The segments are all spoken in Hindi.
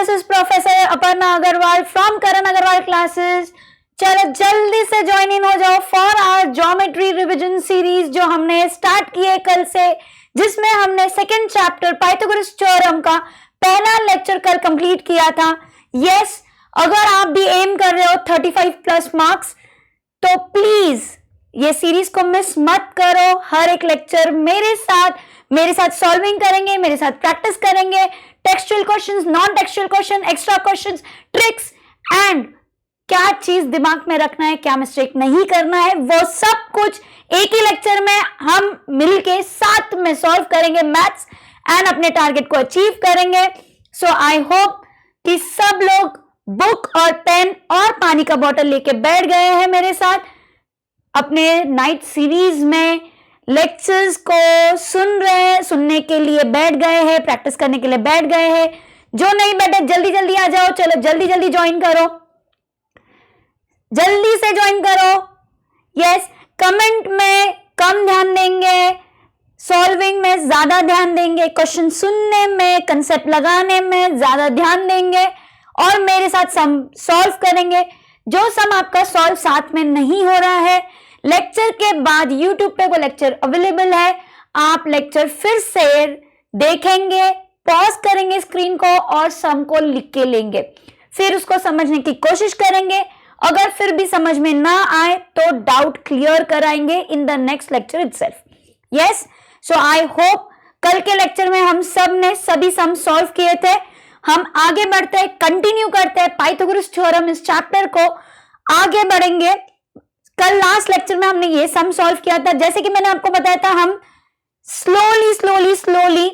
this is Professor Aparna Agarwal from Karan Agarwal classes. चलो जल्दी से ज्वाइन इन हो जाओ for our geometry revision series जो हमने स्टार्ट की है कल से, जिसमें हमने सेकंड चैप्टर पाइथागोरस थ्योरम का पहला लेक्चर कल कंप्लीट किया था. यस, अगर आप भी एम कर रहे हो 35 प्लस मार्क्स तो प्लीज ये सीरीज को मिस मत करो. हर एक लेक्चर मेरे साथ सॉल्विंग करेंगे, मेरे साथ प्रैक्टिस करेंगे, textual questions, non textual question, extra questions, tricks and क्या चीज दिमाग में रखना है, क्या मिस्टेक नहीं करना है, वो सब कुछ एक ही लेक्चर में हम मिलके साथ में सॉल्व करेंगे मैथ्स एंड अपने टारगेट को अचीव करेंगे. सो आई होप कि सब लोग बुक और पेन और पानी का बोतल लेके बैठ गए हैं मेरे साथ, अपने नाइट सीरीज में लेक्चर्स को सुनने के लिए बैठ गए हैं, प्रैक्टिस करने के लिए बैठ गए हैं. जो नहीं बैठे जल्दी जल्दी आ जाओ. चलो जल्दी जल्दी ज्वाइन करो, जल्दी से ज्वाइन करो. यस, कमेंट में कम ध्यान देंगे, सॉल्विंग में ज्यादा ध्यान देंगे, क्वेश्चन सुनने में, कंसेप्ट लगाने में ज्यादा ध्यान देंगे और मेरे साथ सम सॉल्व करेंगे. जो सम आपका सॉल्व साथ में नहीं हो रहा है, लेक्चर के बाद YouTube पे वो लेक्चर अवेलेबल है, आप लेक्चर फिर से देखेंगे, पॉज करेंगे स्क्रीन को और सम को लिख के लेंगे, फिर उसको समझने की कोशिश करेंगे. अगर फिर भी समझ में ना आए तो डाउट क्लियर कराएंगे in the next lecture itself. Yes, so I hope कल के लेक्चर में हम सब ने सभी सम सॉल्व किए थे. हम आगे बढ़ते हैं, कंटिन्यू करते हैं पाइथागोरस थ्योरम इस चैप्टर को आगे बढ़ेंगे. कल लास्ट लेक्चर में हमने ये सम सॉल्व किया था. जैसे कि मैंने आपको बताया था, हम स्लोली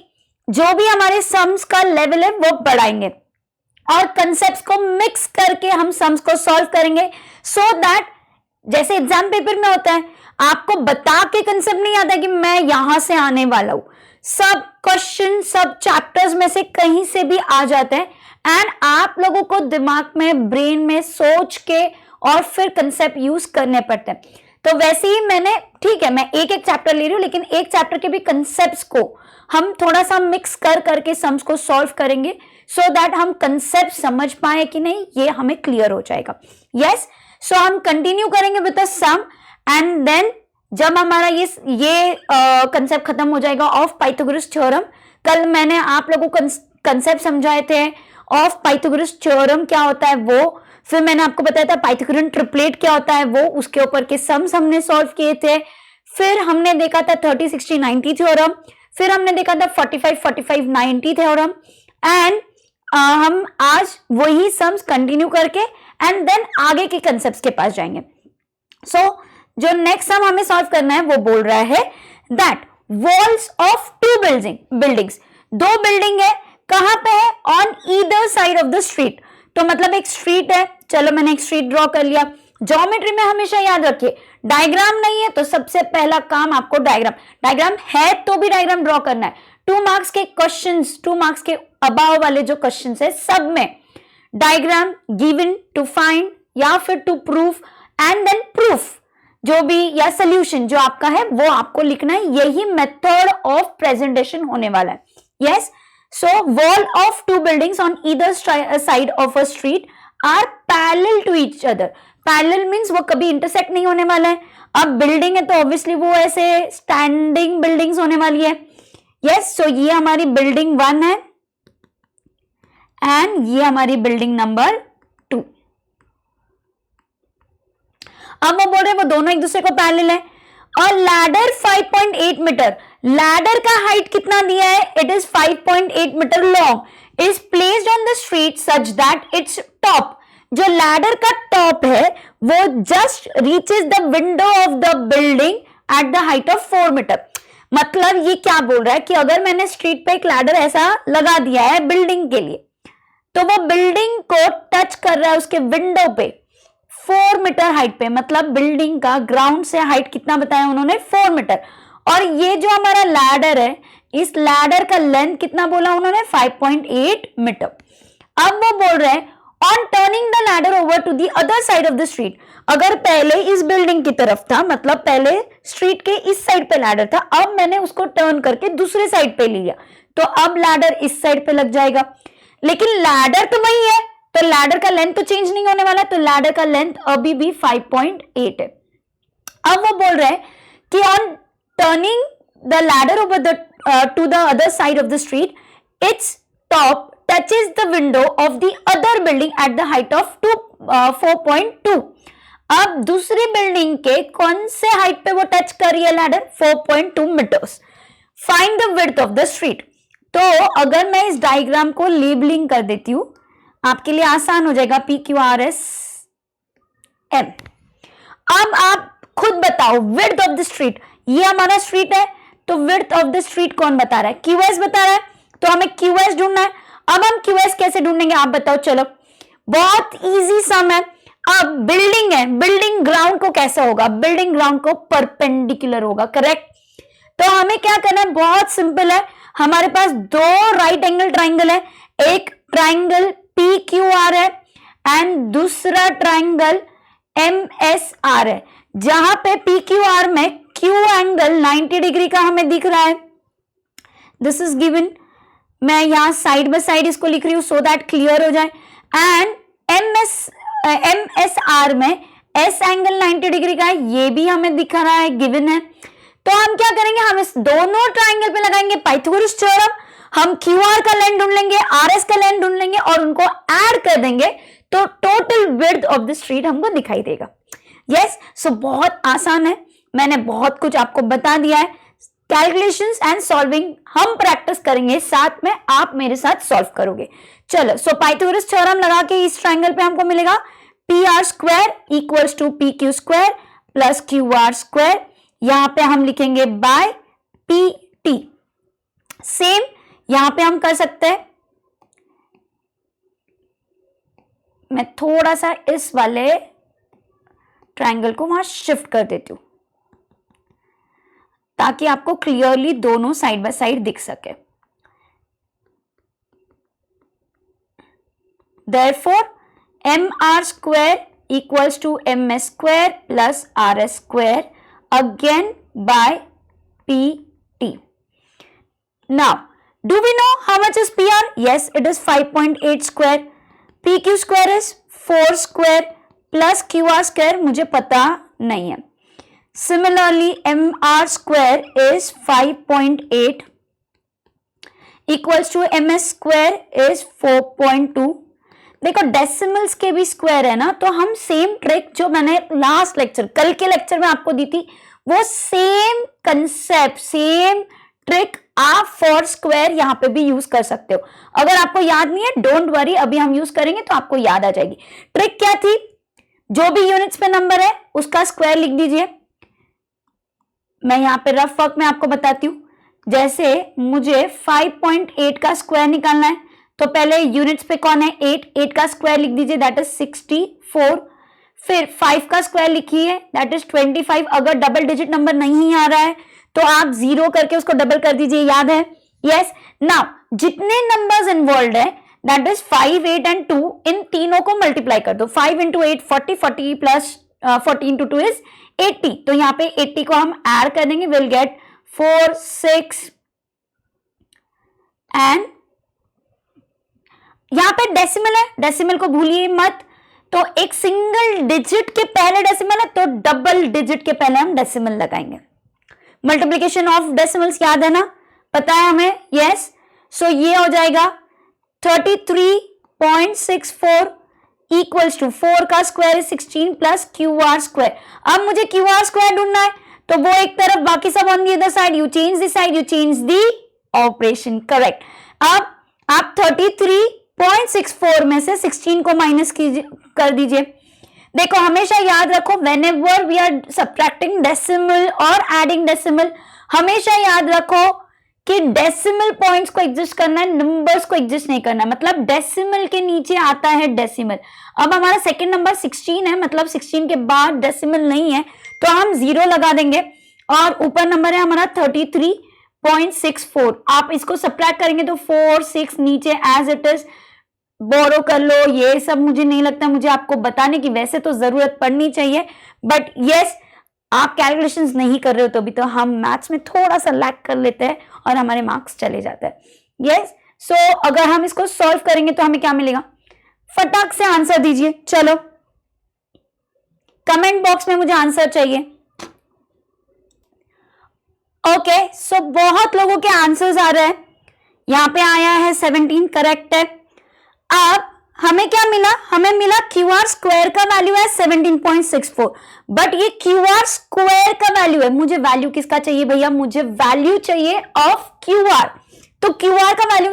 जो भी हमारे सम्स का लेवल है वो बढ़ाएंगे और कंसेप्ट्स को मिक्स करके हम सम्स को सॉल्व करेंगे. सो दैट जैसे एग्जाम पेपर में होता है, आपको बता के कंसेप्ट नहीं आता कि मैं यहां से आने वाला हूं. सब क्वेश्चन सब चैप्टर्स में से कहीं से भी आ जाते हैं एंड आप लोगों को दिमाग में, ब्रेन में सोच के और फिर कंसेप्ट यूज करने पड़ते हैं. तो वैसे ही मैंने, ठीक है, मैं एक एक चैप्टर ले रही हूं, लेकिन एक चैप्टर के भी कंसेप्ट्स को हम थोड़ा सा मिक्स करके सम्स को सॉल्व करेंगे सो दैट हम कंसेप्ट समझ पाए कि नहीं, ये हमें क्लियर हो जाएगा. यस, सो हम कंटिन्यू करेंगे with the sum and then जब हमारा ये कंसेप्ट खत्म हो जाएगा ऑफ पाइथागोरस थ्योरम. कल मैंने आप लोगों को कंसेप्ट समझाए थे ऑफ पाइथागोरस थ्योरम क्या होता है वो, फिर मैंने आपको बताया था पाइथागोरियन ट्रिपलेट क्या होता है वो, उसके ऊपर के सम्स हमने सॉल्व किए थे. फिर हमने देखा था 30, 60, 90 थ्योरम, फिर हमने देखा था 45, 45, 90 थ्योरम एंड हम आज वही सम्स कंटिन्यू करके एंड देन आगे के कंसेप्ट्स के पास जाएंगे. सो जो नेक्स्ट सम हमें सॉल्व करना है वो बोल रहा है that walls of to buildings, दो बिल्डिंग है, कहां पे है, on either side of the street. तो मतलब एक स्ट्रीट है, चलो मैंने एक स्ट्रीट ड्रॉ कर लिया. ज्योमेट्री में हमेशा याद रखिए, डायग्राम नहीं है तो सबसे पहला काम आपको डायग्राम है तो भी डायग्राम ड्रॉ करना है. 2 मार्क्स के क्वेश्चंस, 2 मार्क्स के अबाव वाले जो क्वेश्चंस है सब में डायग्राम गिवन टू फाइंड या फिर to proof and then proof जो भी या सोल्यूशन जो आपका है वो आपको लिखना है. यही मेथड ऑफ प्रेजेंटेशन होने वाला है. Yes, so wall of two buildings on either side of a street are parallel to each other. Parallel means वो कभी intersect नहीं होने वाला है. अब बिल्डिंग है तो ऑब्वियसली वो ऐसे स्टैंडिंग बिल्डिंग्स होने वाली है. यस, सो ये हमारी बिल्डिंग 1 है एंड ये हमारी बिल्डिंग नंबर 2. अब वो बोल रहे वो दोनों एक दूसरे को पैरेलल है. और लैडर 5.8 मीटर, लैडर का हाइट कितना दिया है, it is 5.8 metre long, is placed on the street such that it's top, जो लैडर का टॉप है वो just reaches the window of the building at the height of 4 metre. मतलब ये क्या बोल रहा है कि अगर मैंने स्ट्रीट पे एक लैडर ऐसा लगा दिया है बिल्डिंग के लिए, तो वो बिल्डिंग को टच कर रहा है उसके विंडो पे 4 मीटर हाइट पे. मतलब बिल्डिंग का ग्राउंड से हाइट कितना बताया उन्होंने, 4 मीटर. और ये जो हमारा लैडर है, इस लैडर का लेंथ कितना बोला उन्होंने, 5.8 मीटर. अब वो बोल रहे हैं on turning the ladder over to the other side of the street, अगर पहले इस बिल्डिंग की तरफ था, मतलब पहले स्ट्रीट के इस साइड पे लैडर था, अब मैंने उसको टर्न करके दूसरे साइड पे लिया, तो अब लैडर इस साइड पे लग जाएगा. लेकिन लैडर तो वही है, तो लैडर का लेंथ तो चेंज नहीं होने वाला, तो लैडर का लेंथ अभी भी 5.8 है। अब वो बोल रहे हैं कि on turning the ladder over the two the other side of the street, its top touches the window of the other building at the height of 4.2। अब दूसरी बिल्डिंग के कौन से हाइट पे वो टच कर रही है ladder? 4.2 metres. Find the width of the street. तो अगर मैं इस डायग्राम को लेबलिंग कर देती हूं, आपके लिए आसान हो जाएगा, PQRS M। अब आप खुद बताओ विड्थ ऑफ द स्ट्रीट, ये हमारा स्ट्रीट है, तो विड्थ ऑफ द स्ट्रीट कौन बता रहा है? QS बता रहा है, तो हमें QS ढूंढना है। अब हम QS कैसे ढूंढेंगे आप बताओ? चलो बहुत इजी सम है। अब बिल्डिंग है, बिल्डिंग ग्राउंड को कैसा होगा? बिल्डिंग ग्राउंड को परपेंडिकुलर होगा, करेक्ट। तो हमें क्या करना है? बहुत सिंपल है, हमारे पास दो राइट एंगल ट्राइंगल है, एक ट्राइंगल PQR है एंड दूसरा ट्राइंगल MSR है, जहां पे PQR में Q एंगल 90 डिग्री का हमें दिख रहा है। दिस इज गिवन, मैं यहां साइड बाय साइड इसको लिख रही हूं सो दैट क्लियर हो जाए। एंड MSR में S एंगल 90 डिग्री का है, ये भी हमें दिख रहा है, गिवन है। तो हम क्या करेंगे? हम इस दोनों ट्राइंगल पे लगाएंगे पाइथागोरस थ्योरम, हम QR का लेंथ ढूंढ लेंगे, RS का लेंथ ढूंढ लेंगे और उनको ऐड कर देंगे, तो total width of the street हमको दिखाई देगा। यस, सो बहुत आसान है, मैंने बहुत कुछ आपको बता दिया है। कैलकुलेशंस एंड सॉल्विंग हम प्रैक्टिस करेंगे, साथ में आप मेरे साथ सॉल्व करोगे। चलो, सो पाइथागोरस थ्योरम लगा के इस ट्राइंगल पे हमको मिलेगा PR square equals to PQ square plus QR square, यहां पे हम लिखेंगे बाय PT। सेम यहां पे हम कर सकते हैं, मैं थोड़ा सा इस वाले ट्राइंगल को वहां शिफ्ट कर देती हूं ताकि आपको क्लियरली दोनों साइड बाय साइड दिख सके। Therefore, MR square equals to MS square plus RS square again by PT. Now, do we know how much is PR? Yes, it is 5.8 square. PQ square is 4 square plus QR square मुझे पता नहीं है। Similarly, MR square is 5.8 equals to MS square is 4.2। देखो डेसिमल्स के भी स्क्वायर है ना, तो हम सेम ट्रिक जो मैंने लास्ट लेक्चर, कल के लेक्चर में आपको दी थी, वो सेम कंसेप्ट, सेम ट्रिक आप फॉर स्क्वायर यहां पे भी यूज कर सकते हो। अगर आपको याद नहीं है, डोंट वरी, अभी हम यूज करेंगे तो आपको याद आ जाएगी। ट्रिक क्या थी? जो भी यूनिट्स पे नंबर है उसका स्क्वायर लिख दीजिए। मैं यहां पे रफ वर्क में आपको बताती हूं। जैसे मुझे 5.8 का स्क्वायर निकालना है, तो पहले यूनिट्स पे कौन है? 8 का स्क्वायर लिख दीजिए, दैट इज 64। फिर 5 का स्क्वायर लिखिए, दैट इज 25। अगर डबल डिजिट नंबर नहीं आ रहा है तो आप 0 करके उसको डबल कर दीजिए, याद है? यस। नाउ जितने नंबर्स इन्वॉल्व है, दैट इज 5, 8 एंड 2, इन तीनों को मल्टीप्लाई कर दो। 5 इंटू 8 40, 40 प्लस 40 इंटू 2 इज 80। तो यहाँ पे 80 को हम ऐड कर देंगे, विल गेट 4, 6 एंड यहां पे डेसिमल है, डेसिमल को भूलिए मत। तो एक सिंगल डिजिट के पहले डेसिमल है, तो डबल डिजिट के पहले हम डेसिमल लगाएंगे। मल्टीप्लीकेशन ऑफ डेसिमल्स याद है ना, पता है हमें? यस। सो ये हो जाएगा 33.64 इक्वल्स टू 4 का स्क्वायर 16 प्लस QR स्क्वायर। अब मुझे QR स्क्वायर ढूंढना है, तो वो एक तरफ, बाकी सब on the other side. You change the side, you change the operation, correct. अब आप 33.64 में से 16 को माइनस कर दीजिए। देखो हमेशा याद रखो, whenever we are subtracting decimal और एडिंग डेसिमल, हमेशा याद रखो कि डेसिमल पॉइंट्स को एग्जिस्ट करना है, नंबर्स को एग्जिस्ट नहीं करना है। मतलब डेसिमल के नीचे आता है डेसिमल। अब हमारा सेकंड नंबर 16 है, मतलब 16 के बाद डेसिमल नहीं है, तो हम 0 लगा देंगे। और ऊपर नंबर है हमारा 33.64। आप इसको सब्ट्रैक्ट करेंगे तो 4, 6 नीचे एज इट इज बोरो कर लो। ये सब मुझे नहीं लगता मुझे आपको बताने की वैसे तो जरूरत पड़नी चाहिए, बट यस, आप कैलकुलेशंस नहीं कर रहे हो तो भी तो हम मैथ्स में थोड़ा सा लैक कर लेते हैं और हमारे मार्क्स चले जाते हैं। यस, सो अगर हम इसको सॉल्व करेंगे तो हमें क्या मिलेगा, फटाक से आंसर दीजिए। चलो कमेंट बॉक्स में मुझे आंसर चाहिए। ओके, सो बहुत लोगों के आंसर्स आ रहे हैं। यहां पे आया है 17 करेक्ट है। अब हमें क्या मिला, हमें मिला क्यू आर स्क्वायर का वैल्यू है 17.64, बट ये क्यू आर स्क्वायर का वैल्यू है। मुझे वैल्यू किसका चाहिए भैया, मुझे वैल्यू चाहिए ऑफ क्यू आर। तो क्यू आर का वैल्यू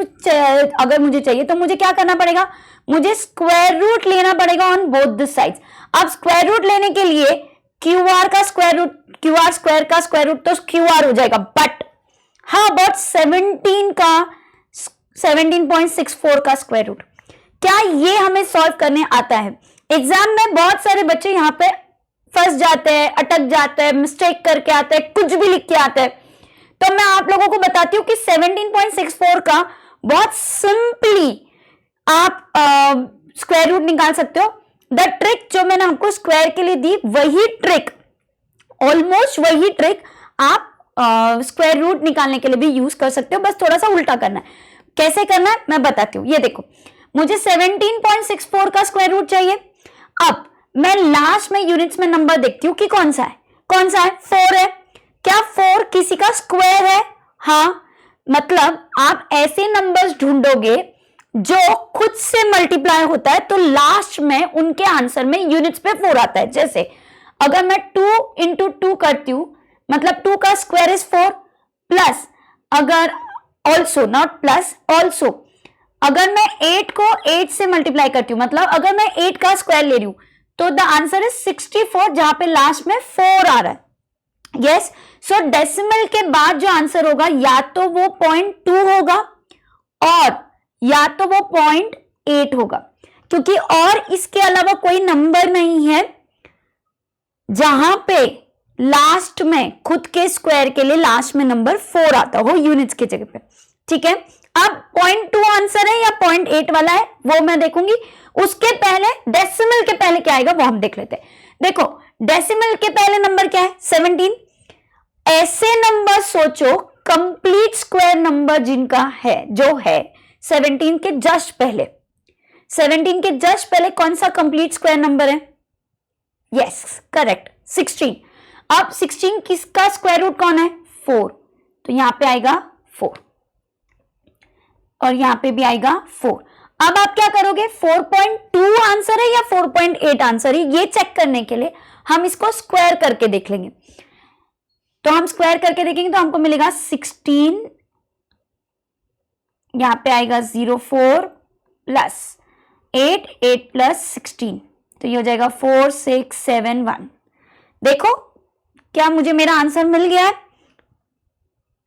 अगर मुझे चाहिए तो मुझे क्या करना पड़ेगा, मुझे स्क्वायर रूट लेना पड़ेगा ऑन बोथ द साइड्स। अब स्क्वायर रूट लेने के लिए क्यू आर का square root, Q R square का स्क्वायर रूट तो क्यू आर हो जाएगा, बट हाउ अबाउट 17 का 17.64 का स्क्वायर रूट, क्या ये हमें सॉल्व करने आता है? एग्जाम में बहुत सारे बच्चे यहां पे फंस जाते हैं, अटक जाते हैं, मिस्टेक करके आते हैं, कुछ भी लिख के आते हैं। तो मैं आप लोगों को बताती हूं कि 17.64 का बहुत सिंपली आप स्क्वायर रूट निकाल सकते हो। द ट्रिक जो मैंने आपको स्क्वायर के लिए दी, वही ट्रिक, ऑलमोस्ट वही ट्रिक आप स्क्वायर रूट निकालने के लिए भी यूज कर सकते हो, बस थोड़ा सा उल्टा करना है। कैसे करना है मैं बताती हूँ। ये देखो, मुझे 17.64 का स्क्वायर रूट चाहिए। अब मैं लास्ट में यूनिट्स में नंबर देखती हूँ कि कौन सा है, कौन सा है, 4 है। क्या 4 किसी का स्क्वायर है? हाँ, मतलब आप ऐसे नंबर्स ढूंढोगे जो खुद से मल्टीप्लाई होता है, तो लास्ट में उनके आंसर में यूनिट्स पे 4 आता है। जैसे अगर मैं 2 इंटू 2 करती हूं, मतलब 2 का स्क्वायर इज 4, प्लस अगर ऑल्सो, नॉट प्लस, ऑल्सो अगर मैं 8 को 8 से मल्टीप्लाई करती हूं, मतलब अगर मैं 8 का स्क्वायर ले रही हूं, तो द आंसर इज 64, जहां पे लास्ट में 4 आ रहा है। यस, सो डेसिमल के बाद जो आंसर होगा या तो वो 0.2 होगा और या तो वो 0.8 होगा, क्योंकि और इसके अलावा कोई नंबर नहीं है जहां पे लास्ट में खुद के स्क्वायर के लिए लास्ट में नंबर 4 आता हो यूनिट्स की जगह पे। ठीक है, अब 0.2 आंसर है या 0.8 वाला है वो मैं देखूंगी। उसके पहले डेसिमल के पहले क्या आएगा वो हम देख लेते हैं। देखो, डेसिमल के पहले नंबर क्या है, 17। ऐसे नंबर सोचो कंप्लीट स्क्वायर नंबर जिनका है, जो है 17 के जस्ट पहले, 17 के जस्ट पहले कौन सा कंप्लीट स्क्वायर नंबर है? Yes, correct, 16। अब 16 किसका स्क्वायर रूट कौन है? 4, तो यहां पे आएगा 4 और यहां पे भी आएगा 4। अब आप क्या करोगे, 4.2 आंसर है या 4.8 आंसर है, ये चेक करने के लिए हम इसको स्क्वायर करके देख लेंगे। तो हम स्क्वायर करके देखेंगे तो हमको मिलेगा 16, यहां पे आएगा 04 प्लस 8, 8 प्लस 16, तो ये हो जाएगा 4, 6, 7, 1। देखो क्या मुझे मेरा आंसर मिल गया है?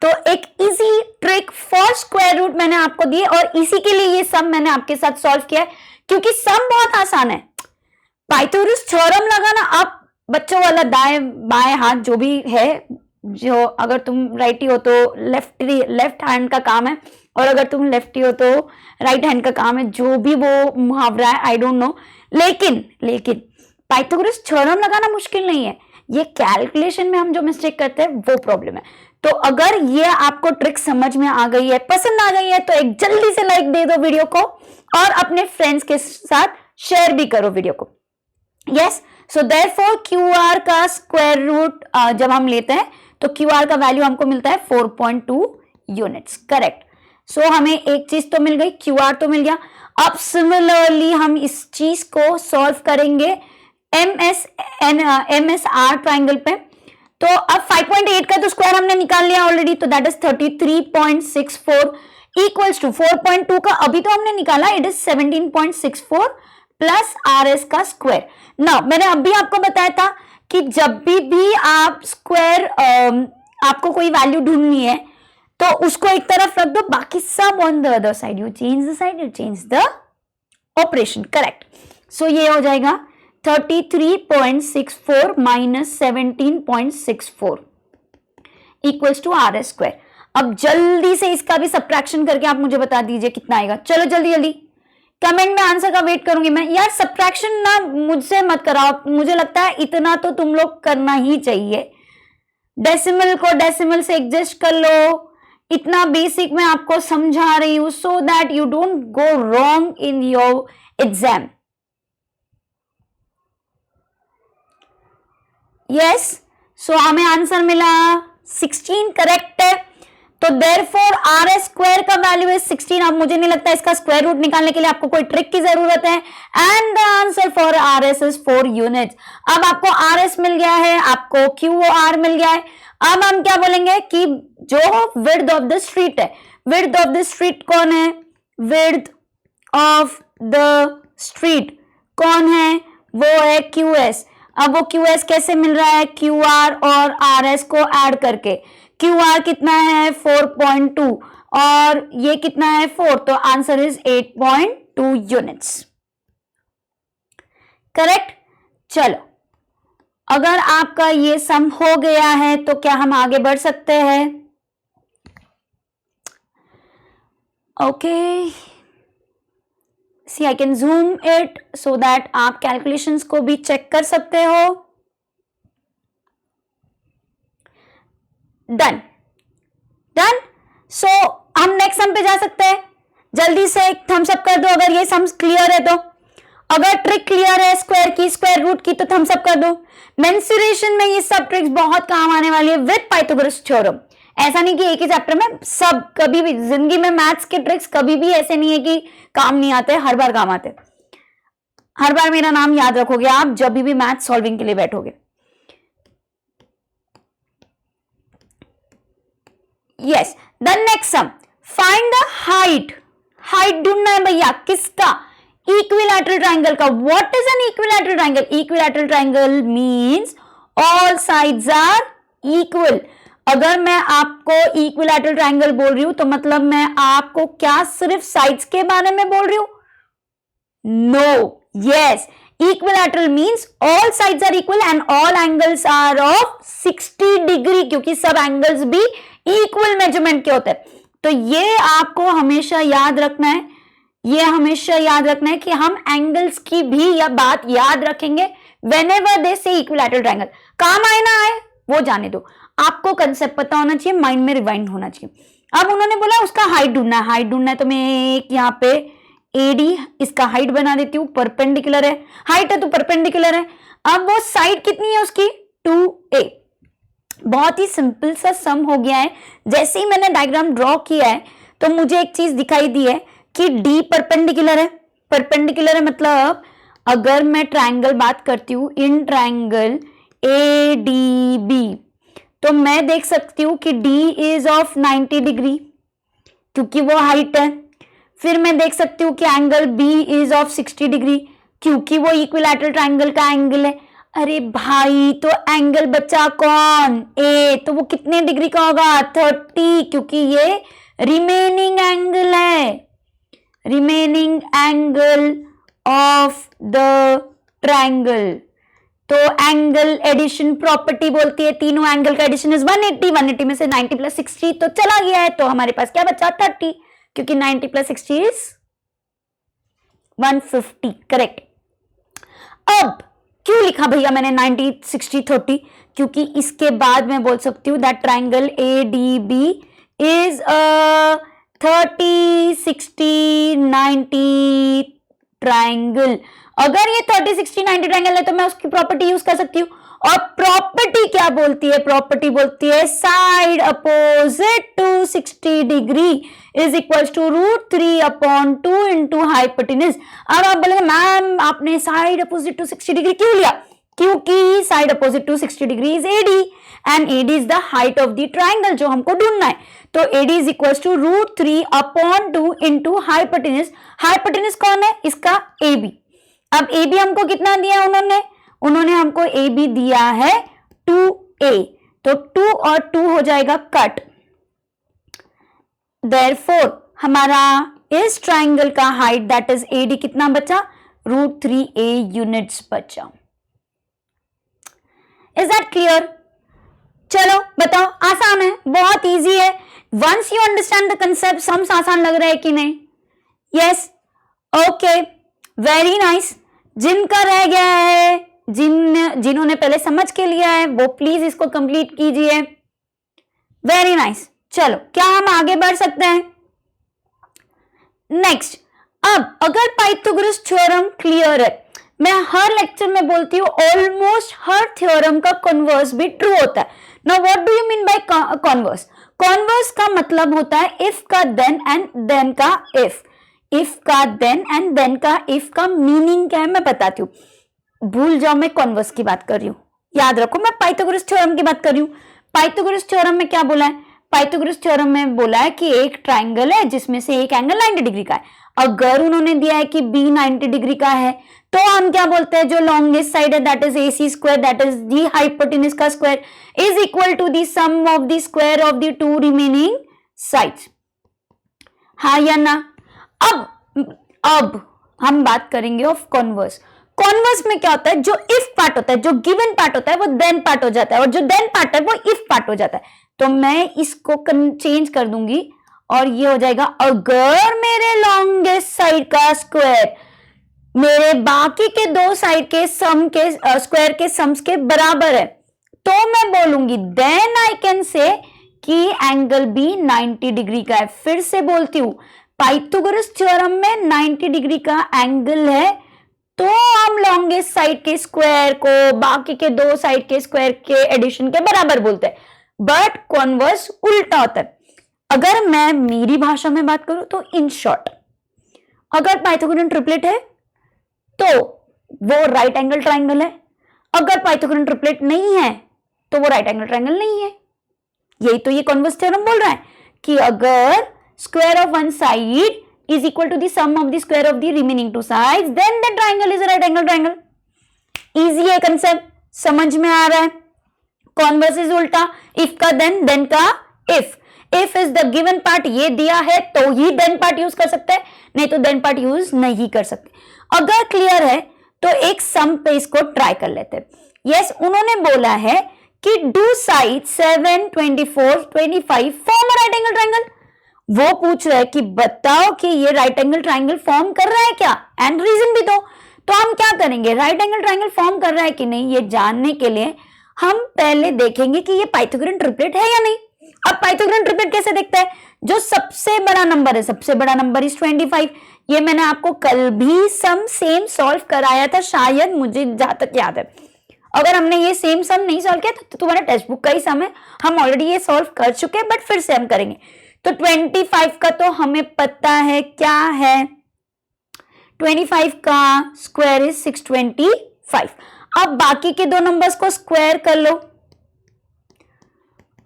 तो एक easy trick for square root मैंने आपको दी और इसी के लिए ये सम मैंने आपके साथ सॉल्व किया है, क्योंकि सम बहुत आसान है। पाइथागोरस थ्योरम लगाना आप बच्चों वाला दाएं बाएं हाथ जो भी है, जो अगर तुम राइटी हो तो लेफ्ट हैंड का काम है, और अगर तुम लेफ्टी हो तो राइट हैंड का काम है, जो भी वो मुहावरा है, आई डोंट नो। लेकिन पाइथागोरस थ्योरम लगाना मुश्किल नहीं है, ये कैलकुलेशन में हम जो मिस्टेक करते हैं वो प्रॉब्लम है। तो अगर ये आपको ट्रिक समझ में आ गई है, पसंद आ गई है, तो एक जल्दी से लाइक दे दो वीडियो को और अपने फ्रेंड्स के साथ शेयर भी करो वीडियो को। यस, सो देयरफॉर क्यूआर का स्क्वायर रूट जब हम लेते हैं तो क्यूआर का वैल्यू हमको मिलता है 4.2 यूनिट्स। करेक्ट। सो हमें एक चीज तो मिल गई, क्यूआर तो मिल गया। अब सिमिलरली हम इस चीज को सॉल्व करेंगे MSR ट्राइंगल पे। तो अब 5.8 का तो स्क्वायर हमने निकाल लिया ऑलरेडी, तो दैट इज 33.64 इक्वल्स टू 4.2 का अभी तो हमने निकाला, इट इज 17.64 प्लस RS का स्क्वायर। ना मैंने अभी आपको बताया था कि जब भी आप स्क्वायर आपको कोई वैल्यू ढूंढनी है तो उसको एक तरफ रख दो, बाकी सब on the other side, you change the side, you change the operation. Correct. So ये हो जाएगा 33.64 minus 17.64 equals to RS square. अब जल्दी से इसका भी सब्ट्रैक्शन करके आप मुझे बता दीजिए कितना आएगा। चलो जल्दी जल्दी कमेंट में आंसर का वेट करूंगी मैं। यार सब्ट्रैक्शन ना मुझसे मत कराओ, मुझे लगता है इतना तो तुम लोग करना ही चाहिए। डेसिमल को डेसिमल से एडजस्ट कर लो, इतना बेसिक मैं आपको समझा रही हूं so that you don't go wrong in your exam. Yes, so हमें आंसर मिला 16 करेक्ट है। तो देयरफॉर आर एस स्क्वायर का वैल्यू है 16। अब मुझे नहीं लगता इसका स्क्वायर रूट निकालने के लिए आपको कोई ट्रिक की जरूरत है। And the answer for R S is 4 units. अब आपको आर एस मिल गया है, आपको क्यू आर मिल गया है। अब हम क्या बोलेंगे कि जो विड्थ ऑफ द स्ट्रीट है, विड्थ ऑफ द स्ट्रीट कौन है, विड्थ ऑफ द स्ट्रीट कौन है, वो है क्यू एस। अब वो क्यू एस कैसे मिल रहा है, क्यू आर और आर एस को ऐड करके। क्यू आर कितना है 4.2 और ये कितना है 4, तो आंसर इज 8.2 यूनिट्स। करेक्ट। चलो, अगर आपका ये सम हो गया है तो क्या हम आगे बढ़ सकते हैं? Okay, see I can zoom it so that आप कैलकुलेशंस को भी चेक कर सकते हो। Done done. सो हम नेक्स्ट सम पे जा सकते हैं। जल्दी से एक थम्स अप कर दो अगर ये सम्स क्लियर है तो। अगर ट्रिक क्लियर है स्क्वायर की, स्क्वायर रूट की, तो थम्स अप कर दो। मेंसुरेशन में ये सब ट्रिक्स बहुत काम आने वाली है विद पाइथागोरस थ्योरम। ऐसा नहीं कि एक ही चैप्टर में, सब कभी भी जिंदगी में मैथ्स के ट्रिक्स कभी भी ऐसे नहीं है कि काम नहीं आते, हर बार काम आते। हर बार मेरा नाम याद रखोगे आप जब भी मैथ सॉल्विंग के लिए बैठोगे। Yes, the next sum, find the height. Height ढूंढना है भैया, किसका? इक्विलैटरल ट्रायंगल का। What is an equilateral triangle? Equilateral triangle means all sides are equal. अगर मैं आपको इक्विलैटरल ट्रायंगल बोल रही हूं तो मतलब मैं आपको क्या सिर्फ साइड्स के बारे में बोल रही हूं? No, yes, equilateral means all sides are equal and all angles are of 60 degree, क्योंकि सब एंगल्स भी इक्वल मेजरमेंट के होते हैं। तो ये आपको हमेशा याद रखना है, ये हमेशा याद रखना है कि हम एंगल्स की भी यह बात याद रखेंगे व्हेनेवर दे से इक्विलैटरल ट्रायंगल। काम आए ना आए वो जाने दो, आपको कंसेप्ट पता होना चाहिए, माइंड में रिवाइंड होना चाहिए। अब उन्होंने बोला उसका हाइट ढूंढना है। हाइट ढूंढना है तो मैं एक यहाँ पे एडी इसका हाइट बना देती हूँ, परपेंडिकुलर है, हाइट है तो परपेंडिकुलर है। अब वो साइड कितनी है उसकी? 2a। बहुत ही सिंपल सा सम हो गया है। जैसे ही मैंने डायग्राम ड्रॉ किया है तो मुझे एक चीज दिखाई दी है कि D परपेंडिकुलर है। परपेंडिकुलर है मतलब अगर मैं ट्रायंगल बात करती हूं, इन ट्रायंगल ADB, तो मैं देख सकती हूं कि D इज ऑफ 90 डिग्री क्योंकि वो हाइट है। फिर मैं देख सकती हूं कि angle B is of 60 degree क्योंकि वो इक्विलैटरल ट्रायंगल का एंगल है। अरे भाई, तो एंगल बचा कौन? A, तो वो कितने डिग्री का होगा? 30, क्योंकि ये रिमेनिंग एंगल है, remaining angle of the triangle. तो एंगल एडिशन प्रॉपर्टी बोलती है तीनों एंगल का एडिशन इज 180। 180 में से 90 प्लस 60 तो चला गया है, तो हमारे पास क्या बचा? 30, क्योंकि 90 प्लस 60 इज 150। करेक्ट। अब क्यों लिखा भैया मैंने 90 60 30? क्योंकि इसके बाद मैं बोल सकती हूँ that triangle ADB is 30 60 90 triangle. अगर ये 30 60 90 ट्रायंगल है तो मैं उसकी प्रॉपर्टी यूज कर सकती हूँ। और प्रॉपर्टी क्या बोलती है? प्रॉपर्टी बोलती है side opposite to 60 degree is equal to √3/2 into hypotenuse. अब आप बोलेंगे मैम आपने साइड अपोजिट टू 60 डिग्री क्यों लिया? क्योंकि side opposite to 60 degree is AD and AD is the height of the triangle जो हमको ढूंढना है। तो AD is equal to √3/2 into hypotenuse. Hypotenuse कौन है? इसका AB। अब AB हमको कितना दिया उन्होंने हमको AB दिया है 2a, तो 2 और 2 हो जाएगा कट। देयरफॉर हमारा इस ट्रायंगल का हाइट दैट इज AD कितना बचा? √3a यूनिट्स बचा। Is that clear? चलो बताओ, आसान है, बहुत इजी है। Once you understand the concept sums आसान लग रहा है कि नहीं? Yes, okay, very nice. जिनका रह गया है, जिन्होंने पहले समझ के लिया है वो प्लीज इसको कंप्लीट कीजिए। वेरी नाइस, चलो क्या हम आगे बढ़ सकते हैं? नेक्स्ट, अब अगर पाइथागोरस थ्योरम क्लियर है, मैं हर लेक्चर में बोलती हूँ ऑलमोस्ट हर थ्योरम का कॉन्वर्स भी ट्रू होता है। Now what do you mean bye converse? Converse का मतलब होता है इफ का देन एंड देन का इफ। इफ का देन एंड देन का इफ का मीनिंग क्या है मैं बताती हूँ। भूल जाओ मैं कॉन्वर्स की बात कर रही हूँ, याद रखो मैं पाइथागोरस थ्योरम की बात कर रही हूँ। पाइथागोरस थ्योरम में क्या बोला है? पाइथागोरस थ्योरम में बोला है कि एक ट्राइंगल है जिसमें से एक एंगल 90 डिग्री का है। अगर उन्होंने दिया है कि बी 90 डिग्री का है तो हम क्या बोलते हैं, जो लॉन्गेस्ट साइड है that is AC square, that is the hypotenuse का square is equal to the sum of the square of the two remaining sides. हाँ या ना? अब हम बात करेंगे ऑफ कॉन्वर्स। कॉन्वर्स में क्या होता है, जो इफ पार्ट होता है, जो गिवन पार्ट होता है वो देन पार्ट हो जाता है, और जो देन पार्ट है वो इफ पार्ट हो जाता है। तो मैं इसको चेंज कर दूंगी और ये हो जाएगा अगर मेरे लॉन्गेस्ट साइड का स्क्वायर मेरे बाकी के दो साइड के सम के स्क्वायर के सम्स के बराबर है तो मैं बोलूंगी देन आई कैन से कि एंगल बी 90 डिग्री का है। फिर से बोलती हूं, पाइथागोरस थ्योरम में 90 डिग्री का एंगल है तो हम लॉन्गेस्ट साइड के स्क्वायर को बाकी के दो साइड के स्क्वायर के एडिशन के बराबर बोलते हैं। बट कॉन्वर्स उल्टा होता है। अगर मैं मेरी भाषा में बात करूं तो इन शॉर्ट, अगर पाइथागोरन ट्रिपलेट है तो वो राइट एंगल ट्राइंगल है, अगर पाइथागोरन ट्रिपलेट नहीं है तो वो राइट एंगल ट्राइंगल नहीं है। यही तो ये कॉन्वर्स थ्योरम बोल रहा है कि अगर square of one side is equal to the sum of the square of the remaining two sides, then the triangle is a right angle triangle. Easy है concept, समझ में आ रहा है? Converse is उल्टा, if का then का if. If is the given part, ये दिया है तो ही then part यूज कर सकते हैं, नहीं तो then part यूज नहीं कर सकते। अगर क्लियर है तो एक सम पे इसको ट्राई कर लेते हैं। Yes, उन्होंने बोला है कि do side 7, 24, 25 form a right angle triangle. वो पूछ रहा है कि बताओ कि ये राइट एंगल ट्राइंगल फॉर्म कर रहा है क्या, एंड रीजन भी दो। तो हम क्या करेंगे, राइट एंगल ट्राइंगल फॉर्म कर रहा है कि नहीं ये जानने के लिए हम पहले देखेंगे कि ये पाइथागोरन ट्रिपलेट है या नहीं। अब पाइथागोरन ट्रिपलेट कैसे दिखता है, जो सबसे बड़ा नंबर है, सबसे बड़ा नंबर इज 25। ये मैंने आपको कल भी सम सेम सॉल्व कराया था शायद, मुझे जहां तक याद है। अगर हमने ये सेम सम नहीं सॉल्व किया तो तुम्हारा टेक्स्ट बुक का ही सम है, हम ऑलरेडी ये सॉल्व कर चुके हैं, बट फिर से हम करेंगे। तो 25 का तो हमें पता है क्या है, 25 का स्क्वायर इज 625। अब बाकी के दो नंबर्स को स्क्वायर कर लो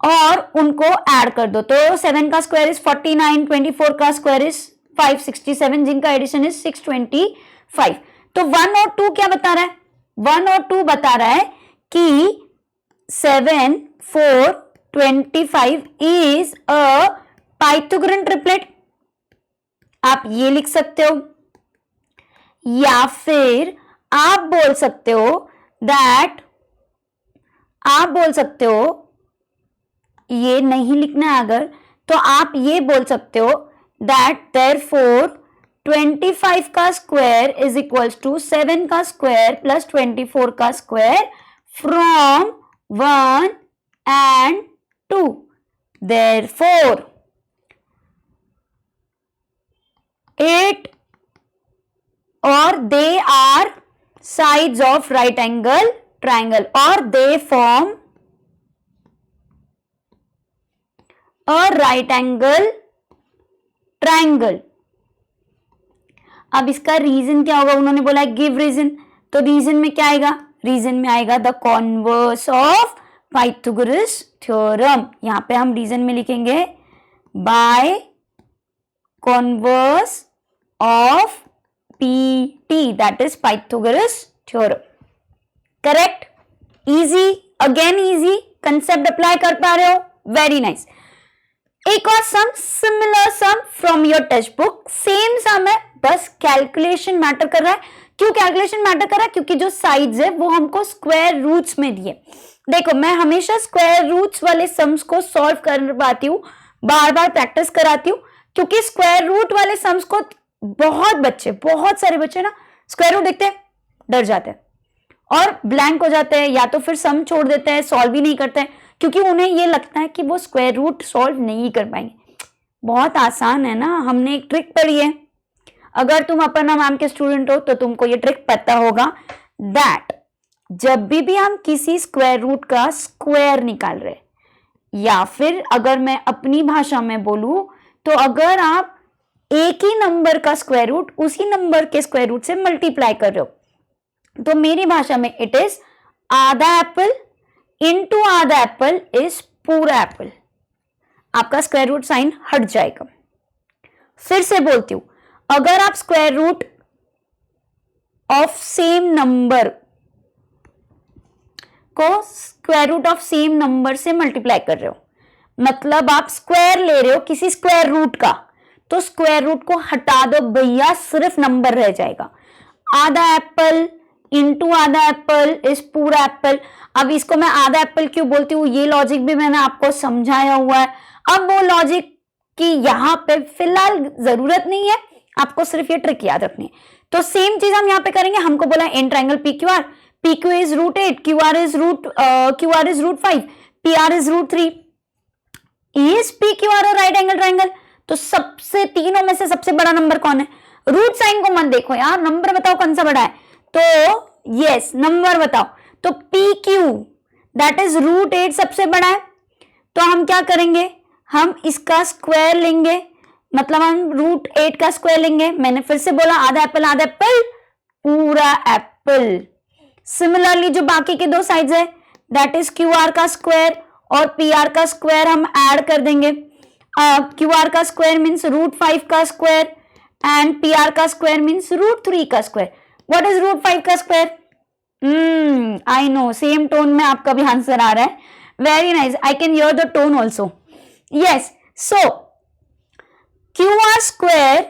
और उनको ऐड कर दो, तो 7 का स्क्वायर इज 49, 24 का स्क्वायर इज 567, जिनका एडिशन इज 625। तो 1 और 2 क्या बता रहा है, 1 और 2 बता रहा है कि 7, 4, 25 इज अ पाइथागोरन ट्रिपलेट। आप ये लिख सकते हो, या फिर आप बोल सकते हो दैट, आप बोल सकते हो, ये नहीं लिखना है अगर, तो आप ये बोल सकते हो दैट देयरफॉर 25 का स्क्वायर इज इक्वल्स टू 7 का स्क्वायर प्लस 24 का स्क्वायर फ्रॉम 1 and 2। देयरफॉर 8 और they are sides of right angle triangle or they form a right angle triangle। अब इसका रीजन क्या होगा, उन्होंने बोला गिव रीजन, तो रीजन में क्या आएगा, रीजन में आएगा the converse of Pythagoras theorem. यहां पे हम रीजन में लिखेंगे bye converse of PT, that is Pythagoras theorem। Correct? Easy, again easy, concept apply कर पा रहे हो, very nice। एक और sum, similar sum from your textbook, same sum है, बस कैलकुलेशन मैटर कर रहा है। क्यों कैलकुलेशन मैटर कर रहा है, क्योंकि जो साइड्स है वो हमको स्क्वायर रूट्स में दिए। देखो मैं हमेशा स्क्वायर रूट्स वाले सम्स को सॉल्व कर पाती हूँ, बार बार प्रैक्टिस कराती हूँ, क्योंकि स्क्वायर रूट वाले सम्स को बहुत सारे बच्चे ना स्क्वायर रूट देखते हैं डर जाते हैं और ब्लैंक हो जाते हैं, या तो फिर सम छोड़ देते हैं, सॉल्व ही नहीं करते हैं, क्योंकि उन्हें ये लगता है कि वो स्क्वायर रूट सॉल्व नहीं कर पाएंगे। बहुत आसान है ना, हमने एक ट्रिक पढ़ी है। अगर तुम अपर्णा मैम के स्टूडेंट हो तो तुमको ये ट्रिक पता होगा दैट जब भी हम किसी स्क्वायर रूट का स्क्वायर निकाल रहे, या फिर अगर मैं अपनी भाषा में बोलूं तो अगर आप एक ही नंबर का स्क्वायर रूट उसी नंबर के स्क्वायर रूट से मल्टीप्लाई कर रहे हो, तो मेरी भाषा में इट इज आधा एप्पल इनटू आधा एप्पल इज पूरा एप्पल। आपका स्क्वायर रूट साइन हट जाएगा। फिर से बोलती हूं, अगर आप square root of same number को square root of same number से मल्टीप्लाई कर रहे हो, मतलब आप स्क्वायर ले रहे हो किसी स्क्वायर रूट का, तो स्क्वायर रूट को हटा दो भैया, सिर्फ नंबर रह जाएगा। आधा एप्पल इनटू आधा एप्पल इज पूरा एप्पल। अब इसको मैं आधा एप्पल क्यों बोलती हूँ, ये लॉजिक भी मैंने आपको समझाया हुआ है। अब वो लॉजिक की यहाँ पे फिलहाल जरूरत नहीं है, आपको सिर्फ ये ट्रिक याद रखनी है। तो सेम चीज हम यहाँ पे करेंगे। हमको बोला in triangle P Q R, P Q is root 8, Q R is root 5, P R is root 3। Is P Q R right angle triangle? तो सबसे तीनों में से सबसे बड़ा नंबर कौन है? रूट साइन को मत देखो यार, नंबर बताओ कौन सा बड़ा है। तो यस नंबर बताओ। तो P Q that is root 8 सबसे बड़ा है। तो हम क्या करेंगे, हम इसका स्क्वायर लेंगे, मतलब हम रूट 8 का स्क्वायर लेंगे। मैंने फिर से बोला आधा एप्पल पूरा एप्पल। सिमिलरली जो बाकी के दो साइड्स है दैट इज क्यू आर का स्क्वायर और पी आर का स्क्वायर हम ऐड कर देंगे। क्यू आर का स्क्वायर मीन्स रूट 5 का स्क्वायर एंड पी आर का स्क्वायर मीन्स रूट 3 का स्क्वायर। व्हाट इज रूट 5 का square? I know, same tone में आपका भी आंसर आ रहा है। Very nice, I can hear the tone also. Yes, so Q R square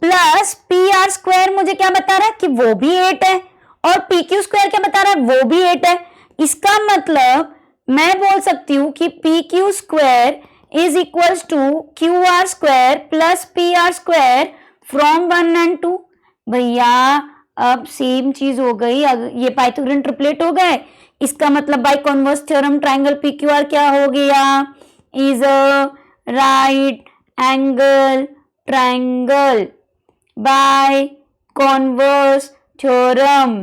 plus P R square मुझे क्या बता रहा है कि वो भी 8 है, और पी क्यू स्क्वायर क्या बता रहा है, वो भी 8 है। इसका मतलब मैं बोल सकती हूं कि P Q square is equals to Q R square plus P R square from 1 and 2। भैया अब सेम चीज हो गई, ये पाइथागोरन ट्रिपलेट हो गए। इसका मतलब by converse theorem triangle P Q R क्या हो गया, is a right angle triangle by converse theorem.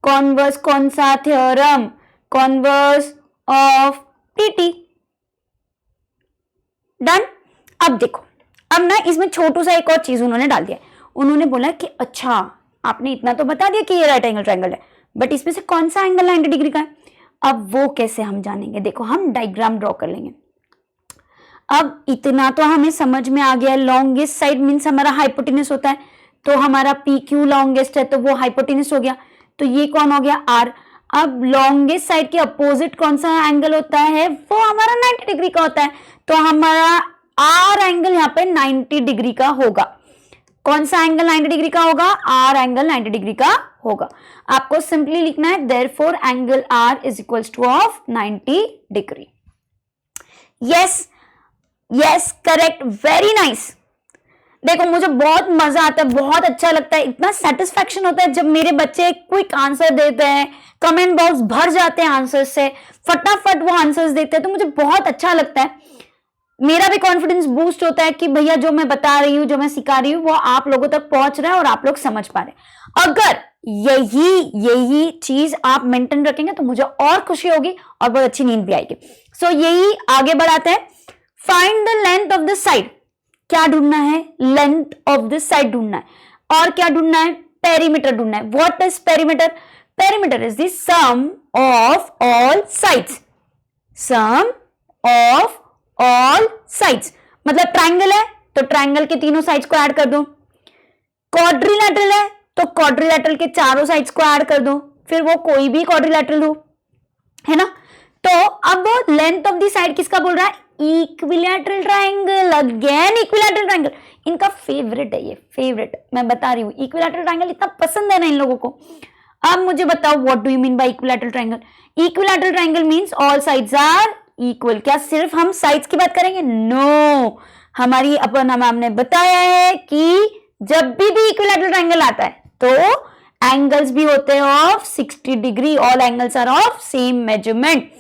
Converse कौन सा theorem? Converse of TT. Done. अब देखो, अब ना इसमें छोटू सा एक और चीज उन्होंने डाल दिया। उन्होंने बोला कि अच्छा आपने इतना तो बता दिया कि ये राइट एंगल ट्राइंगल है, बट इसमें से कौन सा एंगल 90 डिग्री का है। अब वो कैसे हम जानेंगे? देखो हम डायग्राम ड्रॉ कर लेंगे। अब इतना तो हमें समझ में आ गया, लॉन्गेस्ट साइड मीन्स हमारा हाइपोटेनस होता है, तो हमारा पी क्यू लॉन्गेस्ट है तो वो हाइपोटेनस हो गया, तो ये कौन हो गया, आर। अब लॉन्गेस्ट साइड के अपोजिट कौन सा एंगल होता है, वो हमारा 90 डिग्री का होता है, तो हमारा आर एंगल यहाँ पे 90 डिग्री का होगा। कौन सा एंगल 90 डिग्री का होगा? आर एंगल 90 डिग्री का होगा। आपको सिंपली लिखना है therefore angle R is equals to of 90 degree. Yes yes correct, very nice. देखो मुझे बहुत मजा आता है, बहुत अच्छा लगता है, इतना सेटिस्फैक्शन होता है जब मेरे बच्चे क्विक आंसर देते हैं, कमेंट बॉक्स भर जाते हैं आंसर से, फटाफट वो आंसर्स देते हैं, तो मुझे बहुत अच्छा लगता है। मेरा भी कॉन्फिडेंस बूस्ट होता है कि भैया जो मैं बता रही हूँ, जो मैं सिखा रही हूँ, वो आप लोगों तक पहुंच रहा है और आप लोग समझ पा रहे हैं। अगर यही चीज आप मेंटेन रखेंगे तो मुझे और खुशी होगी और बहुत अच्छी नींद भी आएगी। सो यही आगे बढ़ाते हैं। Find the length of the side. क्या ढूंढना है? लेंथ ऑफ द साइड ढूंढना है। और क्या ढूंढना है? पेरीमीटर ढूंढना है। What is perimeter? Perimeter is the sum of all sides. Sum of all sides मतलब ट्राइंगल है तो ट्राइंगल के तीनों साइड्स को ऐड कर दो। क्वाड्रिलैटरल है तो क्वाड्रिलैटरल के चारों साइड्स को ऐड कर दो, फिर वो कोई भी क्वाड्रिलैटरल हो, है ना। तो अब लेंथ ऑफ द साइड किसका बोल रहा है? Equilateral triangle. Again equilateral triangle इनका फेवरेट है, ये फेवरेट मैं बता रही हूँ। इक्विलैटरल ट्राइंगल इतना पसंद है ना इन लोगों को। अब मुझे बताओ what do you mean by equilateral triangle? Equilateral triangle means all sides are equal. क्या सिर्फ हम साइड्स की बात करेंगे? नो, हमारी अपर्णा मैम ने बताया है कि जब भी इक्विलैटरल ट्राइंगल आता है तो एंगल्स भी होते हैं of 60 degree. All angles are of same measurement.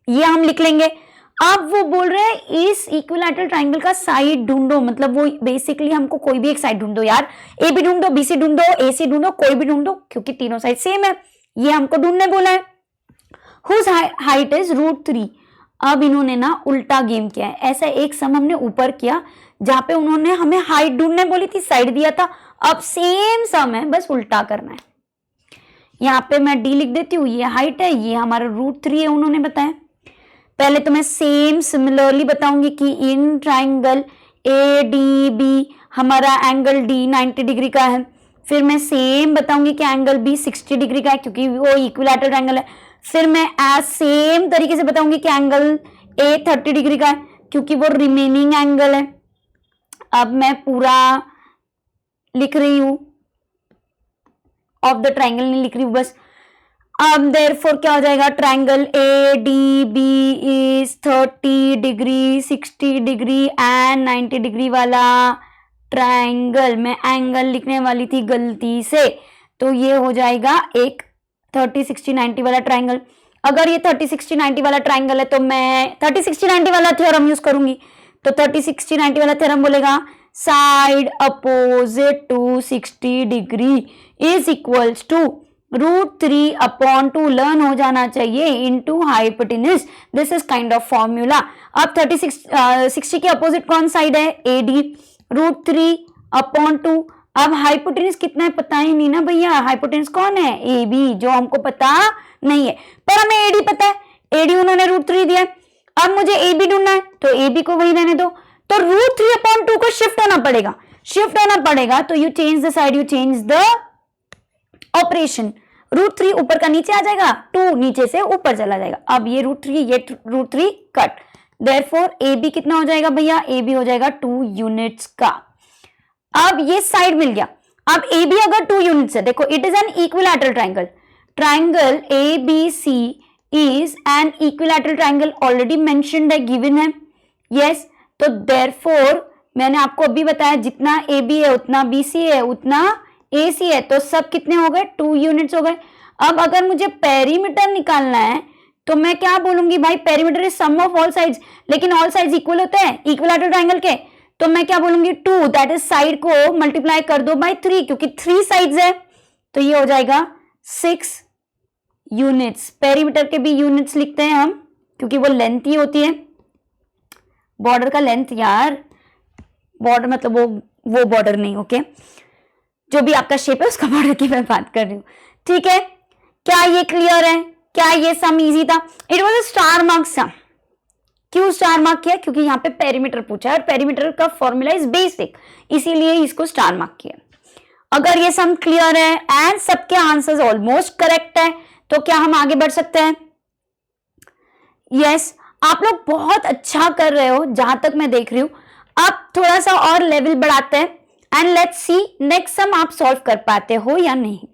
ये हम लिख लेंगे। अब वो बोल रहे हैं इस इक्विलैटरल ट्राइंगल का साइड ढूंढो, मतलब वो बेसिकली हमको कोई भी एक साइड ढूंढो यार, ए बी ढूंढो, बी सी ढूंढो, ए सी ढूंढो, कोई भी ढूंढो, क्योंकि तीनों साइड सेम है, ये हमको ढूंढने बोला है। Whose height is √3। अब इन्होंने ना उल्टा गेम किया है। ऐसा एक सम हमने ऊपर किया जहां पे उन्होंने हमें हाइट ढूंढने बोली थी, साइड दिया था, अब सेम सम है, बस उल्टा करना है। यहाँ पे मैं डी लिख देती हूँ, ये हाइट है, ये हमारा √3 है उन्होंने बताया। पहले तो मैं सेम सिमिलरली बताऊंगी कि in triangle A D B हमारा एंगल डी 90 डिग्री का है। फिर मैं सेम बताऊंगी कि एंगल बी 60 डिग्री का है क्योंकि वो इक्विलैटरल ट्राइंगल है। फिर मैं एज सेम तरीके से बताऊंगी कि एंगल ए 30 डिग्री का है क्योंकि वो रिमेनिंग एंगल है। अब मैं पूरा लिख रही हूं, ऑफ द ट्राइंगल नहीं लिख रही हूं बस। अब देयरफॉर क्या हो जाएगा, triangle A D B is 30 degree, 60 degree and 90 degree वाला ट्राइंगल। मैं एंगल लिखने वाली थी गलती से, तो ये हो जाएगा एक 30 60 90 वाला ट्राइंगल। अगर ये 30 60 90 वाला ट्राइंगल है तो मैं 30 60 90 वाला थ्योरम यूज करूंगी। तो 30 60 90 वाला थ्योरम बोलेगा side opposite to 60 degree is equals to √3/2 learn हो जाना चाहिए into hypotenuse. This is kind of formula. अब 60 के अपोजिट कौन साइड है, AD, √3/2। अब हाइपोटेन्यूज कितना है पता ही नहीं ना भैया, हाइपोटेन्यूज कौन है, AB, जो हमको पता नहीं है, पर हमें AD पता है, AD उन्होंने √3 दिया है। अब मुझे AB ढूंढना है तो AB को वही रहने दो, तो √3/2 को शिफ्ट होना पड़ेगा, शिफ्ट होना पड़ेगा, तो you change the side, you change the operation. √3 ऊपर का नीचे आ जाएगा, 2 नीचे से ऊपर चला जाएगा। अब ये √3, ये √3 कट, देयरफॉर AB कितना हो जाएगा भैया, AB हो जाएगा 2 यूनिट्स का। अब ये साइड मिल गया। अब AB अगर 2 यूनिट्स है, देखो it is an equilateral triangle, triangle ABC is an equilateral triangle, already mentioned है, गिवन है, यस। तो देयरफॉर मैंने आपको अभी बताया जितना AB है उतना BC है उतना AC है, तो सब कितने हो गए, 2 यूनिट्स हो गए। अब अगर मुझे पेरीमीटर निकालना है तो मैं क्या बोलूंगी भाई, perimeter is sum of all sides, लेकिन ऑल साइड्स इक्वल होते हैं इक्विलैटरल ट्राइंगल के, तो मैं क्या बोलूंगी 2, दैट इज साइड को मल्टीप्लाई कर दो बाय 3 क्योंकि 3 साइड्स है, तो ये हो जाएगा 6 यूनिट्स। पेरीमीटर के भी यूनिट्स लिखते हैं हम क्योंकि वो लेंथ ही होती है, बॉर्डर का लेंथ यार, बॉर्डर मतलब वो बॉर्डर नहीं, ओके, जो भी आपका शेप है उसका बॉर्डर की मैं बात कर रही हूँ, ठीक है। क्या ये क्लियर है, क्या ये सम इजी था, it was a star mark sum. क्यों स्टार मार्क किया, क्योंकि यहाँ पे पेरीमीटर पूछा है और पेरीमीटर का फॉर्मूला इज बेसिक, इसीलिए इसको स्टार मार्क किया। अगर ये सम क्लियर है एंड सबके आंसर्स ऑलमोस्ट करेक्ट है तो क्या हम आगे बढ़ सकते हैं, यस। आप लोग बहुत अच्छा कर रहे हो जहां तक मैं देख रही हूं। अब थोड़ा सा और लेवल बढ़ाते हैं and let's see next sum आप सॉल्व कर पाते हो या नहीं।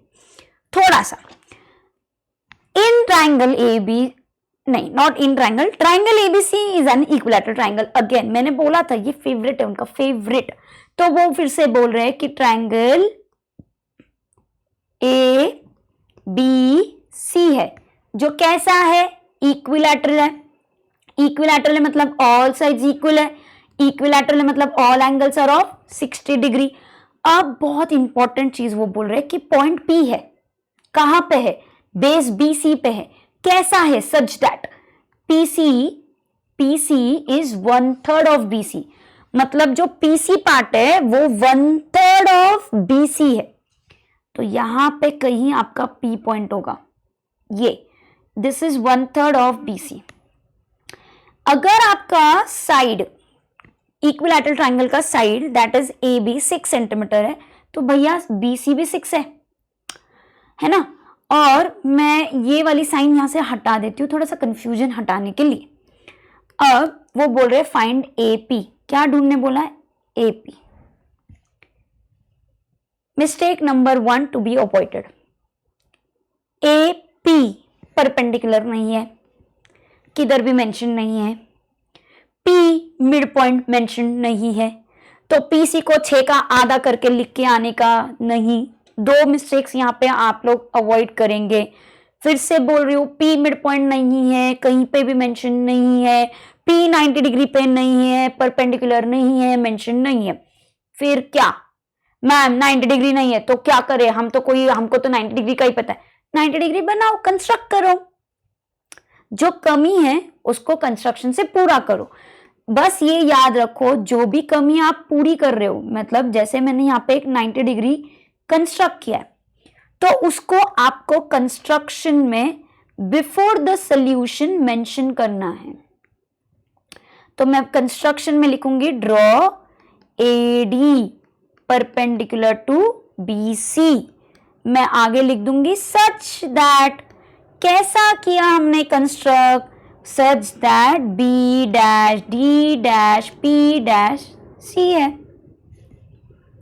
थोड़ा सा इन ट्राइंगल AB, नहीं not in triangle, triangle ABC is an equilateral triangle. Again मैंने बोला था ये फेवरेट है उनका, फेवरेट, तो वो फिर से बोल रहे हैं कि ट्राइंगल ABC है जो कैसा है, इक्विलैटरल है। इक्विलैटरल है मतलब ऑल साइड्स इक्वल है, इक्विलैटरल है मतलब all angles are of 60 degree. अब बहुत इंपॉर्टेंट चीज वो बोल रहे हैं कि पॉइंट P है, कहां पे है, बेस BC पे है, कैसा है, such that PC is 1/3 of BC, मतलब जो PC पार्ट है वो 1/3 ऑफ BC है, तो यहां पे कहीं आपका P पॉइंट होगा, ये दिस इज 1/3 ऑफ BC। अगर आपका साइड इक्विलैटरल ट्राइंगल का side that is AB 6 centimetre है तो भैया BC भी 6 है ना। और मैं ये वाली साइन यहां से हटा देती हूँ थोड़ा सा कंफ्यूजन हटाने के लिए। अब वो बोल रहे फाइंड AP, क्या ढूंढने बोला है, AP। Mistake number 1 to be avoided, AP perpendicular नहीं है, किधर भी मेंशन नहीं है, P मिड पॉइंट मेंशन नहीं है, तो PC को 6 का आधा करके लिख के आने का नहीं। 2 मिस्टेक्स यहाँ पे आप लोग अवॉइड करेंगे। फिर से बोल रही हूँ, P मिड पॉइंट नहीं है, कहीं पे भी मेंशन नहीं है, P 90 डिग्री पे नहीं है, परपेंडिकुलर नहीं है, मेंशन नहीं है। फिर क्या मैम 90 डिग्री नहीं है तो क्या करें, हमको तो 90 डिग्री का ही पता है। 90 डिग्री बनाओ, कंस्ट्रक्ट करो, जो कमी है उसको कंस्ट्रक्शन से पूरा करो। बस ये याद रखो, जो भी कमी आप पूरी कर रहे हो, मतलब जैसे मैंने यहाँ पे एक 90 डिग्री कंस्ट्रक्ट किया है, तो उसको आपको कंस्ट्रक्शन में बिफोर द सॉल्यूशन मेंशन करना है। तो मैं कंस्ट्रक्शन में लिखूंगी draw AD perpendicular to BC. मैं आगे लिख दूंगी सच दैट, कैसा किया हमने construct, such that B dash D dash P dash C है।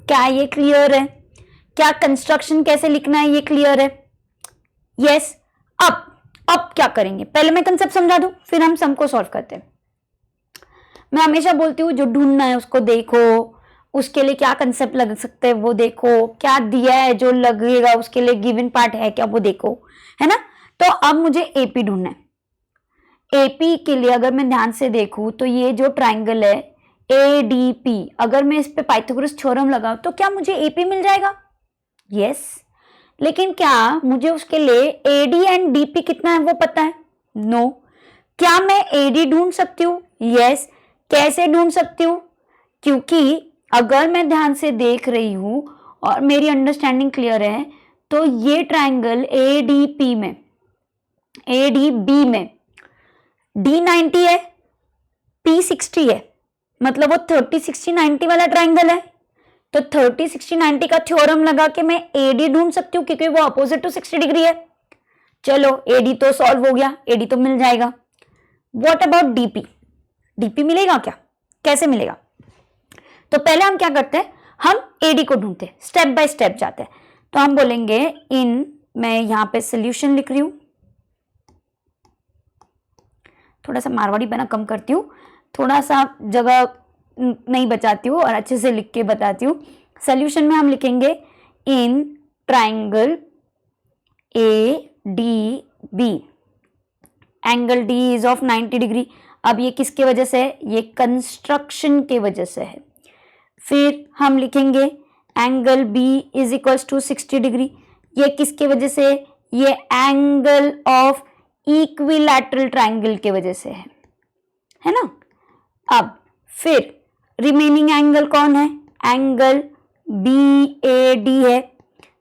क्या ये क्लियर है? क्या कंस्ट्रक्शन कैसे लिखना है ये क्लियर है? यस। अब क्या करेंगे, पहले मैं कंसेप्ट समझा दूं, फिर हम सम को सॉल्व करते हैं। मैं हमेशा बोलती हूँ जो ढूंढना है उसको देखो, उसके लिए क्या कंसेप्ट लग सकते हैं वो देखो, क्या दिया है जो लगेगा उसके लिए गिवन पार्ट है क्या वो देखो, है ना। तो अब मुझे एपी ढूंढना है। एपी के लिए अगर मैं ध्यान से देखूं तो ये जो ट्राइंगल है एडीपी, अगर मैं इस पे पाइथागोरस थ्योरम लगाऊं तो क्या मुझे एपी मिल जाएगा? यस। लेकिन क्या मुझे उसके लिए एडी एंड डीपी कितना है वो पता है? नो। क्या मैं एडी ढूंढ सकती हूँ? यस। कैसे ढूंढ सकती हूँ? क्योंकि अगर मैं ध्यान से देख रही हूं और मेरी अंडरस्टैंडिंग क्लियर है, तो ये ट्राइंगल एडीपी में, एडीबी में D90 है, P60 है, मतलब वो 30 60 90 वाला ट्राइंगल है। तो 30 60 90 का थ्योरम लगा के मैं एडी ढूंढ सकती हूँ क्योंकि वो अपोजिट टू 60 डिग्री है। चलो एडी तो सॉल्व हो गया, एडी तो मिल जाएगा। What about DP? डीपी मिलेगा क्या? कैसे मिलेगा? तो पहले हम क्या करते हैं, हम एडी को ढूंढते हैं, स्टेप बाय स्टेप जाते हैं। तो हम बोलेंगे मैं यहां पे सोल्यूशन लिख रही हूं, थोड़ा सा मारवाड़ी बना कम करती हूँ, थोड़ा सा जगह नहीं बचाती हूँ और अच्छे से लिख के बताती हूँ। सोल्यूशन में हम लिखेंगे in triangle A D B angle D is of 90 degree. अब ये किसके वजह से है? ये कंस्ट्रक्शन के वजह से है। फिर हम लिखेंगे angle B is equals to 60 degree. ये किसके वजह से? ये एंगल ऑफ इक्विलैटरल ट्राइंगल के वजह से है ना। अब फिर रिमेनिंग एंगल कौन है? एंगल बी ए डी है,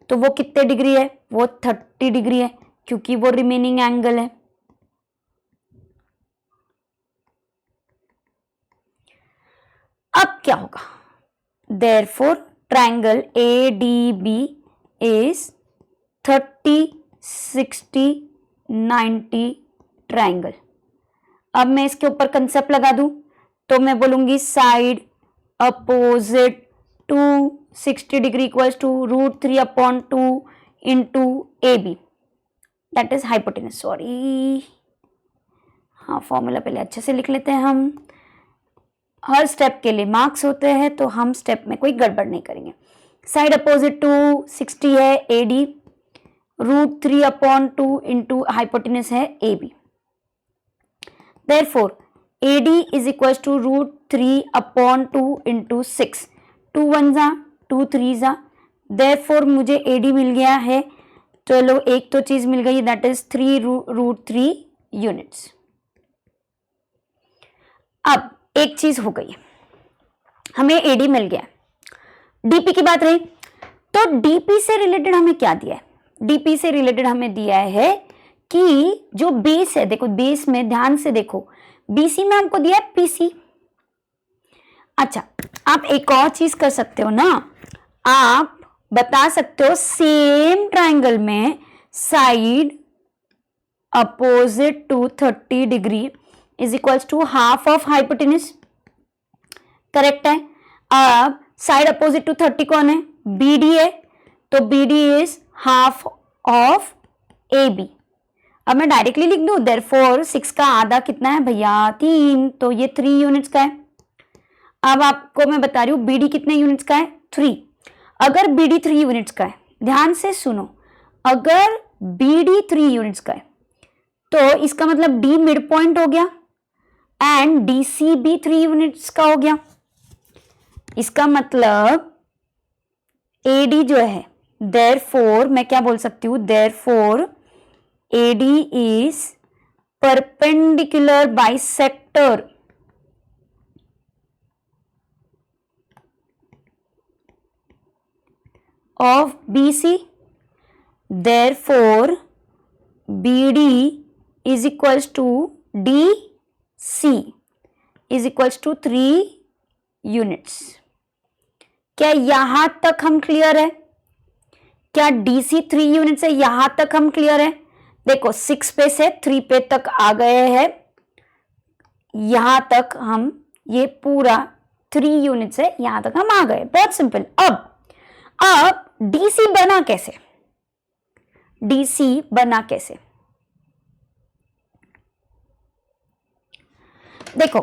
तो वो कितने डिग्री है? वो 30 डिग्री है क्योंकि वो रिमेनिंग एंगल है। अब क्या होगा? Therefore, triangle ADB is 30, 60, 90 triangle. अब मैं इसके ऊपर कंसेप्ट लगा दूं तो मैं बोलूंगी side opposite to 60 degree equals to √3/2 into AB, that is hypotenuse. Sorry, हाँ फॉर्मूला पहले अच्छे से लिख लेते हैं हम, हर स्टेप के लिए मार्क्स होते हैं तो हम स्टेप में कोई गड़बड़ नहीं करेंगे। साइड अपोजिट टू 60 है AD, √3/2 इंटू हाइपोटेनस है AB। Therefore, AD is equals to √3/2 into 6, 2 1 जा 2 3 जा। Therefore मुझे AD मिल गया है, चलो एक तो चीज मिल गई, दैट इज 3√3 यूनिट्स। अब एक चीज हो गई, हमें AD मिल गया। DP की बात रही, तो DP से रिलेटेड हमें क्या दिया है? DP से रिलेटेड हमें दिया है कि जो बेस है, देखो बेस में ध्यान से देखो, BC में हमको दिया है PC। अच्छा, आप एक और चीज कर सकते हो ना, आप बता सकते हो सेम ट्राइंगल में side opposite to 30 degree is equals to half of hypotenuse. Correct है। अब साइड अपोजिट टू 30 कौन है? BD है, तो BD is half of AB। अब मैं डायरेक्टली लिख दूं, देयरफॉर 6 का आधा कितना है भैया? 3, तो ये 3 यूनिट्स का है। अब आपको मैं बता रही हूं BD कितने यूनिट्स का है? 3। अगर BD 3 यूनिट्स का है, ध्यान से सुनो, अगर BD 3 यूनिट्स का है, तो इसका मतलब D मिड पॉइंट हो गया एंड DC भी 3 यूनिट्स का हो गया। इसका मतलब AD जो है, देयरफॉर मैं क्या बोल सकती हूँ, therefore AD is perpendicular bisector of BC, therefore BD is equals to DC is equals to 3 units. क्या यहां तक हम क्लियर है? क्या DC 3 यूनिट्स है, यहां तक हम क्लियर है? देखो 6 पे से 3 पे तक आ गए हैं, यहां तक हम ये पूरा 3 यूनिट्स है, यहां तक हम आ गए, बहुत सिंपल। अब DC बना कैसे? DC बना कैसे? देखो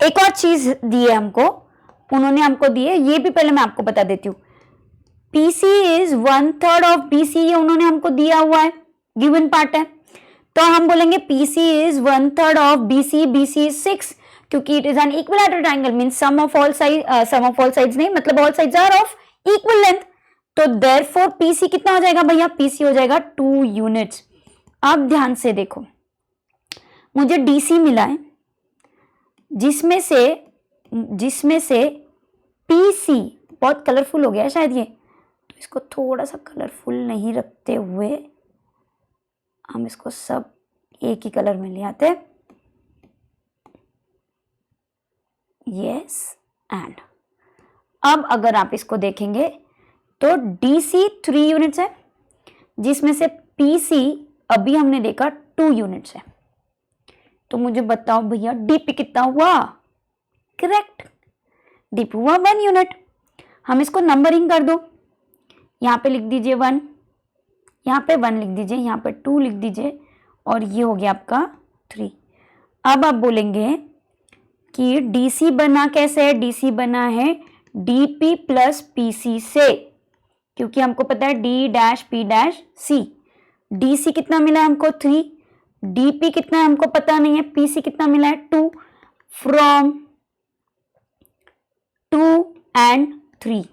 एक और चीज दी है हमको, उन्होंने हमको दी है, ये भी पहले मैं आपको बता देती हूँ। PC इज 1/3 ऑफ BC, ये उन्होंने हमको दिया हुआ है, गिवन पार्ट है, तो हम बोलेंगे PC is 1/3 of BC, BC is 6, क्योंकि it is an equilateral triangle, means sum of all sides नहीं, मतलब all sides are of equal length, तो देयरफॉर PC कितना हो जाएगा भैया? PC हो जाएगा 2 यूनिट्स। अब ध्यान से देखो, मुझे DC मिला है, जिसमें से PC बहुत कलरफुल हो गया है शायद ये, तो इसको थोड़ा सा कलरफुल नहीं रखते हुए हम इसको सब एक ही कलर में ले आते हैं। यस, एंड अब अगर आप इसको देखेंगे तो DC 3 यूनिट्स है, जिसमें से PC अभी हमने देखा 2 यूनिट्स है, तो मुझे बताओ भैया DP कितना हुआ? करेक्ट, DP हुआ 1 यूनिट। हम इसको नंबरिंग कर दो, यहाँ पे लिख दीजिए 1, यहाँ पे 1 लिख दीजिए, यहाँ पे 2 लिख दीजिए, और ये हो गया आपका 3। अब आप बोलेंगे कि DC बना कैसे है? DC बना है DP प्लस PC से, क्योंकि हमको पता है D'P''C। DC कितना मिला है हमको? 3। DP कितना है हमको पता नहीं है, PC कितना मिला है? 2। From 2 and 3,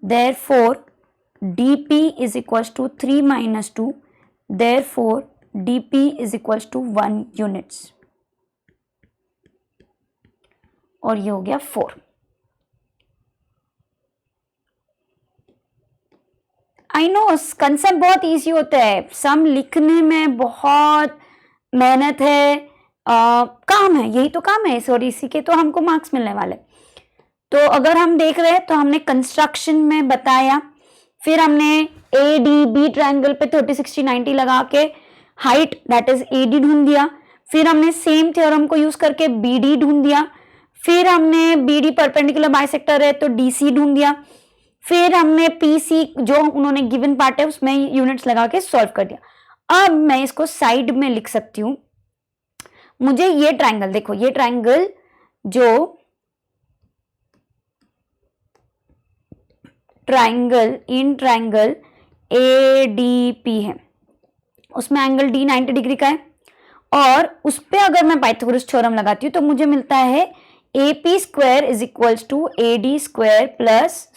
therefore DP is equals to 3 minus 2, therefore DP is equals to 1 units, और ये हो गया 4। आई नो कंसेप्ट बहुत इजी होता है, सम लिखने में बहुत मेहनत है, काम है, यही तो काम है, सॉरी इसी के तो हमको मार्क्स मिलने वाले। तो अगर हम देख रहे हैं तो हमने कंस्ट्रक्शन में बताया, फिर हमने ADB ट्रायंगल पे 30 60 90 लगा के हाइट दैट इज AD ढूंढ दिया, फिर हमने सेम थ्योरम को यूज करके BD ढूंढ दिया, फिर हमने BD परपेंडिकुलर बाइसेक्टर है तो DC ढूंढ दिया, फिर हमने PC जो उन्होंने गिवन पार्ट है उसमें यूनिट्स लगा के सॉल्व कर दिया। अब मैं इसको साइड में लिख सकती हूँ, मुझे ये ट्रायंगल देखो, ये ट्रायंगल जो ट्रायंगल ADP है, उसमें एंगल D 90 डिग्री का है, और उस पर अगर मैं पाइथागोरस थ्योरम लगाती हूँ तो मुझे मिलता है AP square is equals to AD square plus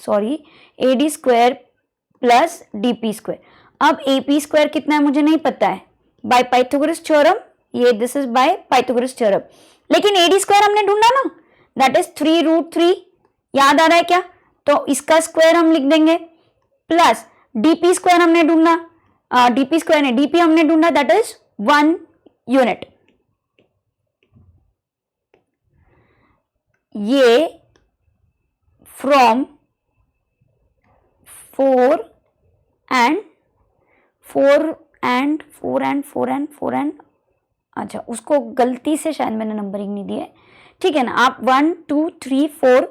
DP square. अब AP स्क्वायर कितना है मुझे नहीं पता है, बाय पाइथागोरस थ्योरम, ये this is by Pythagoras theorem, लेकिन AD स्क्वायर हमने ढूंढा ना, दैट इज 3√3, याद आ रहा है क्या? तो इसका स्क्वायर हम लिख देंगे, प्लस DP स्क्वायर हमने ढूंढा, DP स्क्वायर ने DP हमने ढूंढा, दैट इज 1 यूनिट। ये फ्रॉम 4 and अच्छा उसको गलती से शायद मैंने नंबरिंग नहीं दी है, ठीक है ना, आप 1 2 3 4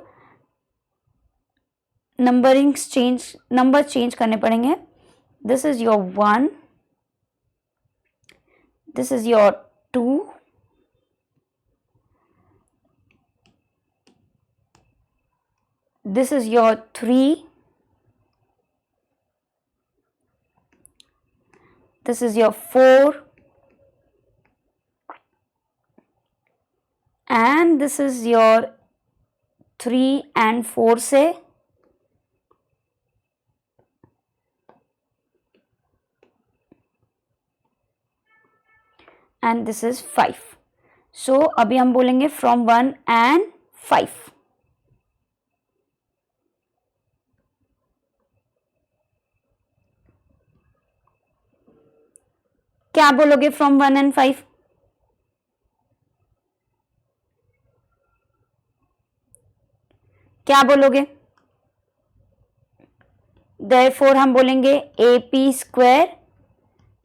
नंबर चेंज करने पड़ेंगे। This is your 1, this is your 2, this is your 3, this is your 4 and this is your 3 and 4 से and this is 5. So अभी हम बोलेंगे from 1 and 5. क्या बोलोगे from 1 and 5? क्या बोलोगे? Therefore हम बोलेंगे AP square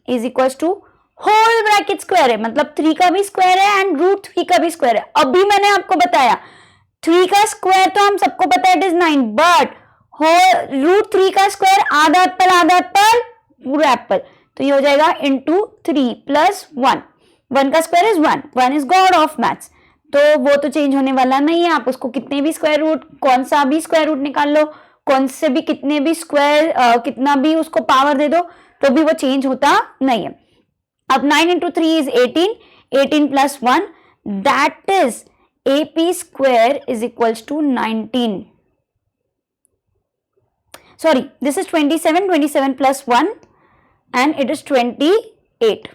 is equal to whole bracket square है, मतलब 3 का भी स्क्वायर है एंड रूट 3 का भी स्क्वायर है. अभी मैंने आपको बताया 3 का स्क्वायर तो हम सबको पता है इट इज 9, बट रूट 3 का स्क्वायर आधा एप्पल पूरा एप्पल, तो ये हो जाएगा इंटू 3 प्लस 1. 1 का square is 1, 1 is God of maths, तो वो तो चेंज होने वाला नहीं है. आप उसको कितने भी स्क्वायर रूट, कौन सा भी स्क्वायर रूट निकाल लो, कौन से भी कितने भी स्क्वायर कितना भी उसको पावर दे दो तो भी वो चेंज होता नहीं है. अब 9 into 3 is 18, 18 plus 1, that is AP square is equals to 19. Sorry, this is 27, 27 plus 1 and it is 28.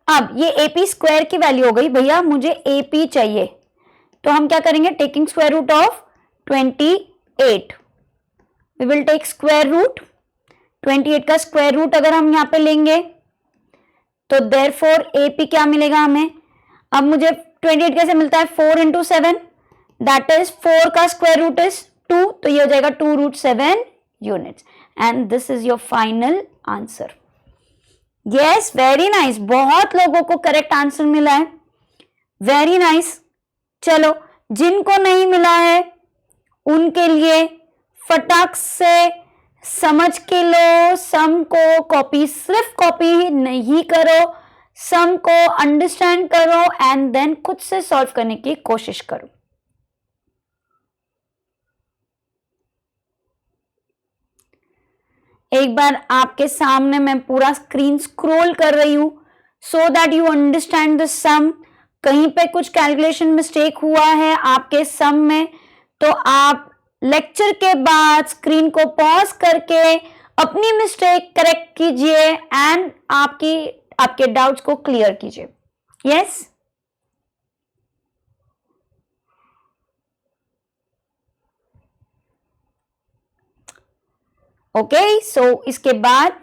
अब ये AP स्क्वायर की वैल्यू हो गई. भैया मुझे AP चाहिए, तो हम क्या करेंगे, taking square root of 28, we will take square root 28 का स्क्वायर रूट अगर हम यहाँ पे लेंगे तो देयरफॉर AP क्या मिलेगा हमें. अब मुझे 28 कैसे मिलता है, 4 into 7, दैट इज 4 का स्क्वायर रूट इज 2, तो ये हो जाएगा 2√7 units and this is your final answer. Yes, very nice, बहुत लोगों को करेक्ट आंसर मिला है, वेरी नाइस. चलो, जिनको नहीं मिला है उनके लिए फटाक से समझ के लो, सम को कॉपी, सिर्फ कॉपी ही नहीं करो, सम को अंडरस्टैंड करो एंड देन खुद से सॉल्व करने की कोशिश करो. एक बार आपके सामने मैं पूरा स्क्रीन स्क्रॉल कर रही हूं so that you understand the sum. कहीं पे कुछ कैलकुलेशन मिस्टेक हुआ है आपके सम में तो आप लेक्चर के बाद स्क्रीन को पॉज करके अपनी मिस्टेक करेक्ट कीजिए एंड आपके डाउट्स को क्लियर कीजिए. Yes, okay. सो इसके बाद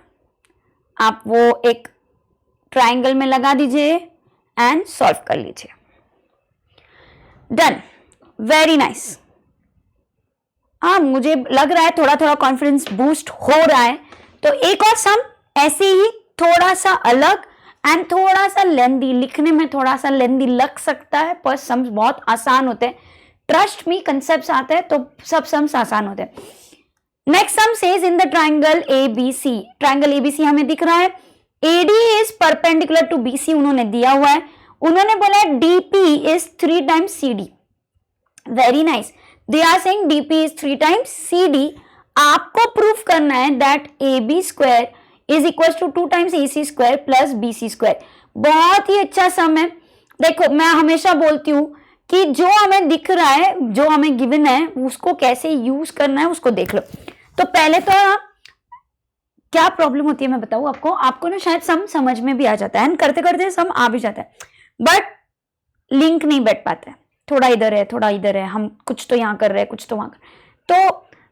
आप वो एक ट्रायंगल में लगा दीजिए एंड सॉल्व कर लीजिए. Done, very nice. हाँ, मुझे लग रहा है थोड़ा थोड़ा कॉन्फिडेंस बूस्ट हो रहा है. तो एक और सम ऐसे ही थोड़ा सा अलग एंड थोड़ा सा लेंदी, लिखने में थोड़ा सा लेंदी लग सकता है पर सम्स बहुत आसान होते हैं. ट्रस्ट मी, कंसेप्ट्स आते हैं तो सब सम्स आसान होते हैं. Next sum says in the triangle ABC, triangle ABC हमें दिख रहा है, AD is perpendicular to BC उन्होंने दिया हुआ है. उन्होंने बोला है DP is 3 times CD. Very nice, they are saying DP is 3 times CD. आपको प्रूफ करना है that AB square is equal to 2 times AC square plus BC square. बहुत ही अच्छा सम है. देखो, मैं हमेशा बोलती हूं कि जो हमें दिख रहा है, जो हमें गिवन है, उसको कैसे यूज करना है उसको देख लो. तो पहले तो क्या प्रॉब्लम होती है मैं बताऊं आपको ना शायद सम समझ में भी आ जाता है, करते करते सम आ भी जाता है, बट लिंक नहीं बैठ पाता है. थोड़ा इधर है, थोड़ा इधर है, हम कुछ तो यहाँ कर रहे हैं, कुछ तो वहां कर. तो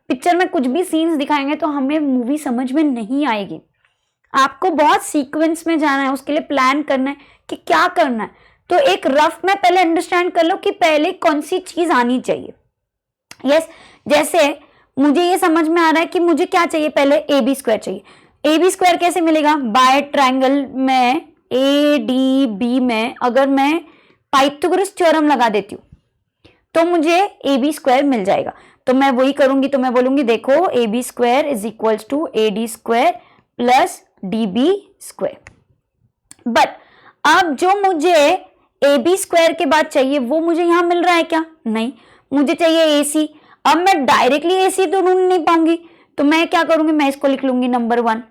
पिक्चर में कुछ भी सीन्स दिखाएंगे तो हमें मूवी समझ में नहीं आएगी. आपको बहुत सीक्वेंस में जाना है, उसके लिए प्लान करना है कि क्या करना है. तो एक रफ में पहले अंडरस्टैंड कर लो कि पहले कौन सी चीज आनी चाहिए. यस, जैसे मुझे ये समझ में आ रहा है कि मुझे क्या चाहिए, पहले AB स्क्वायर चाहिए. AB स्क्वायर कैसे मिलेगा, बाय ट्राइंगल में ADB में अगर मैं पाइथागोरस थ्योरम लगा देती हूँ तो मुझे AB स्क्वायर मिल जाएगा. तो मैं वही करूंगी, तो मैं बोलूंगी देखो AB square is equal to AD square plus DB square. But अब जो मुझे AB स्क्वायर के बाद चाहिए वो मुझे यहां मिल रहा है क्या, नहीं, मुझे चाहिए AC. अब मैं डायरेक्टली AC तो ढूंढ नहीं पाऊंगी, तो मैं क्या करूंगी, मैं इसको लिख लूंगी नंबर 1।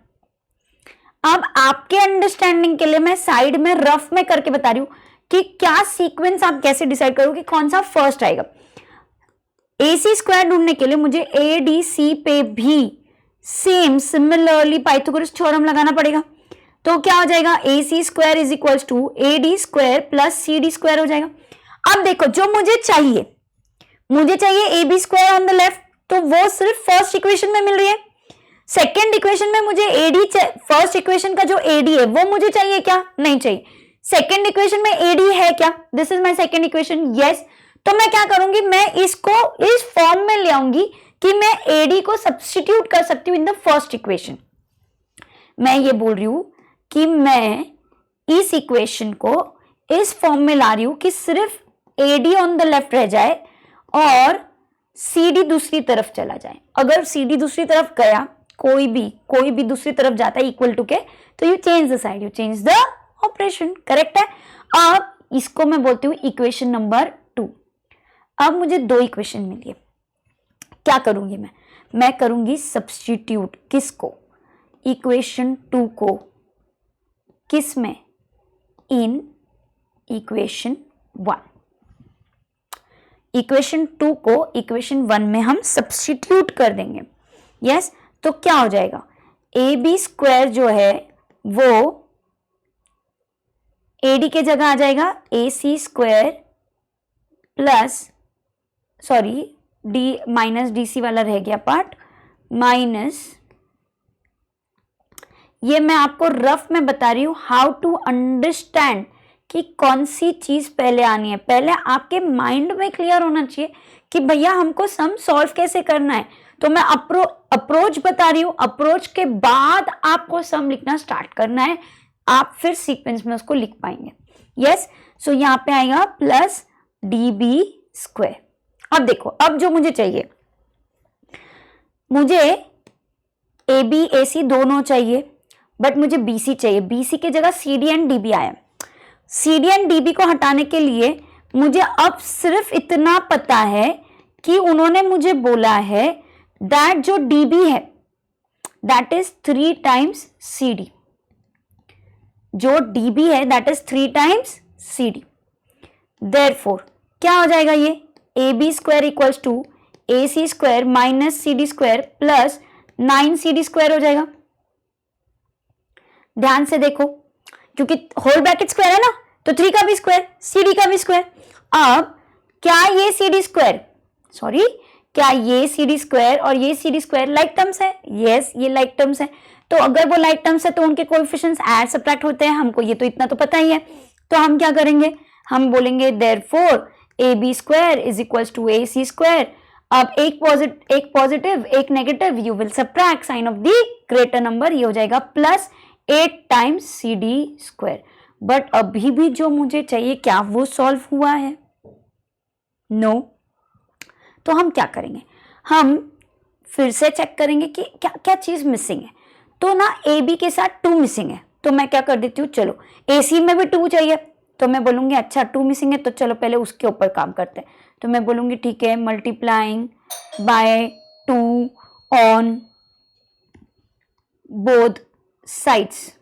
अब आपके अंडरस्टैंडिंग के लिए मैं साइड में रफ में करके बता रही हूं कि क्या सीक्वेंस आप कैसे डिसाइड करोगे कौन सा फर्स्ट आएगा। AC स्क्वायर ढूंढने के लिए मुझे ADC पे भी सेम सिमिलरली पाइथागोरस थ्योरम लगाना पड़ेगा। तो क्या हो जाएगा, AC square is equals to AD square plus CD square हो जाएगा। अब देखो जो मुझे चाहिए AB square on the left, तो वो सिर्फ फर्स्ट इक्वेशन में मिल रही है। सेकेंड इक्वेशन में मुझे AD, फर्स्ट इक्वेशन का जो AD है वो मुझे चाहिए क्या, नहीं चाहिए। सेकेंड इक्वेशन में AD है क्या, this is my second equation, yes. तो मैं क्या करूंगी, मैं इसको इस फॉर्म में ले आऊंगी कि मैं AD को सब्स्टिट्यूट कर सकती हूँ इन द फर्स्ट इक्वेशन। मैं ये बोल रही हूं कि मैं इस इक्वेशन को इस फॉर्म में ला रही हूं कि सिर्फ AD ऑन द लेफ्ट रह जाए और CD दूसरी तरफ चला जाए। अगर CD दूसरी तरफ गया, कोई भी दूसरी तरफ जाता है इक्वल टू के, तो you change the side, you change the operation, correct है। अब इसको मैं बोलती हूँ इक्वेशन नंबर 2। अब मुझे 2 इक्वेशन मिली है, क्या करूंगी मैं करूंगी सब्स्टिट्यूट, किसको, इक्वेशन 2 को, किस में, इन इक्वेशन 1। इक्वेशन 2 को इक्वेशन 1 में हम सब्स्टिट्यूट कर देंगे, यस। तो क्या हो जाएगा, AB स्क्वायर जो है वो AD के जगह आ जाएगा AC square plus, sorry D minus DC वाला रह गया पार्ट, माइनस, ये मैं आपको रफ में बता रही हूं हाउ टू अंडरस्टैंड कि कौन सी चीज पहले आनी है। पहले आपके माइंड में क्लियर होना चाहिए कि भैया हमको सम सॉल्व कैसे करना है। तो मैं अप्रोच बता रही हूं, अप्रोच के बाद आपको सम लिखना स्टार्ट करना है, आप फिर सीक्वेंस में उसको लिख पाएंगे, यस। सो यहां पे आएगा प्लस DB स्क्वायर। अब देखो, अब जो मुझे चाहिए, मुझे AB AC दोनों चाहिए, बट मुझे BC चाहिए। BC की जगह CD एंड DB आया। CD एंड DB को हटाने के लिए मुझे अब सिर्फ इतना पता है कि उन्होंने मुझे बोला है दैट जो DB है दैट इज 3 टाइम्स CD, जो DB है that is 3 times CD। Therefore क्या हो जाएगा, ये AB square equals to AC square minus CD square plus 9CD square हो जाएगा। ध्यान से देखो, क्योंकि होल ब्रैकेट स्क्वायर है ना, तो 3 का भी स्क्वायर, CD का भी स्क्वायर। अब क्या ये CD स्क्वायर, सॉरी, क्या ये CD स्क्वायर और ये CD स्क्वायर लाइक टर्म्स है, यस, ये लाइक टर्म्स है। तो अगर वो लाइक टर्म्स है तो उनके कोएफिशिएंट्स ऐड सब्ट्रैक्ट होते हैं, हमको ये तो इतना तो पता ही है। तो हम क्या करेंगे, हम बोलेंगे therefore AB square is equals to AC square. अब एक पॉजिटिव एक negative, you will subtract sign of the greater number, ये हो जाएगा plus 8 times CD square. But अभी भी जो मुझे चाहिए, क्या वो सॉल्व हुआ है, नो। तो हम क्या करेंगे, हम फिर से चेक करेंगे कि क्या क्या चीज मिसिंग है। तो ना AB के साथ 2 मिसिंग है, तो मैं क्या कर देती हूँ, चलो AC में भी 2 चाहिए, तो मैं बोलूंगी अच्छा 2 मिसिंग है, तो चलो पहले उसके ऊपर काम करते हैं। तो मैं बोलूंगी ठीक है, multiplying by 2 on both sides.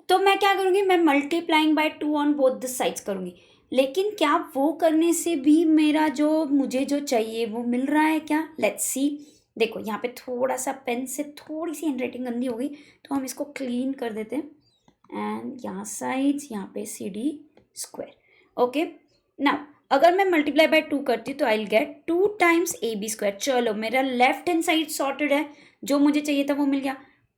तो मैं क्या करूंगी, मैं multiplying by 2 on both the sides करूंगी। लेकिन क्या वो करने से भी मेरा जो मुझे जो चाहिए वो मिल रहा है क्या, लेट्स सी। देखो यहाँ पे थोड़ा सा पेन से थोड़ी सी हैंडराइटिंग गंदी हो गई, तो हम इसको क्लीन कर देते हैं। एंड यहाँ साइड्स, यहाँ पे CD स्क्वायर, ओके। नाउ अगर मैं मल्टीप्लाई बाय 2 करती हूँ तो I will get 2 times AB square. चलो मेरा लेफ्ट हैंड साइड सॉर्टेड है, जो मुझे चाहिए था वो मिल गया।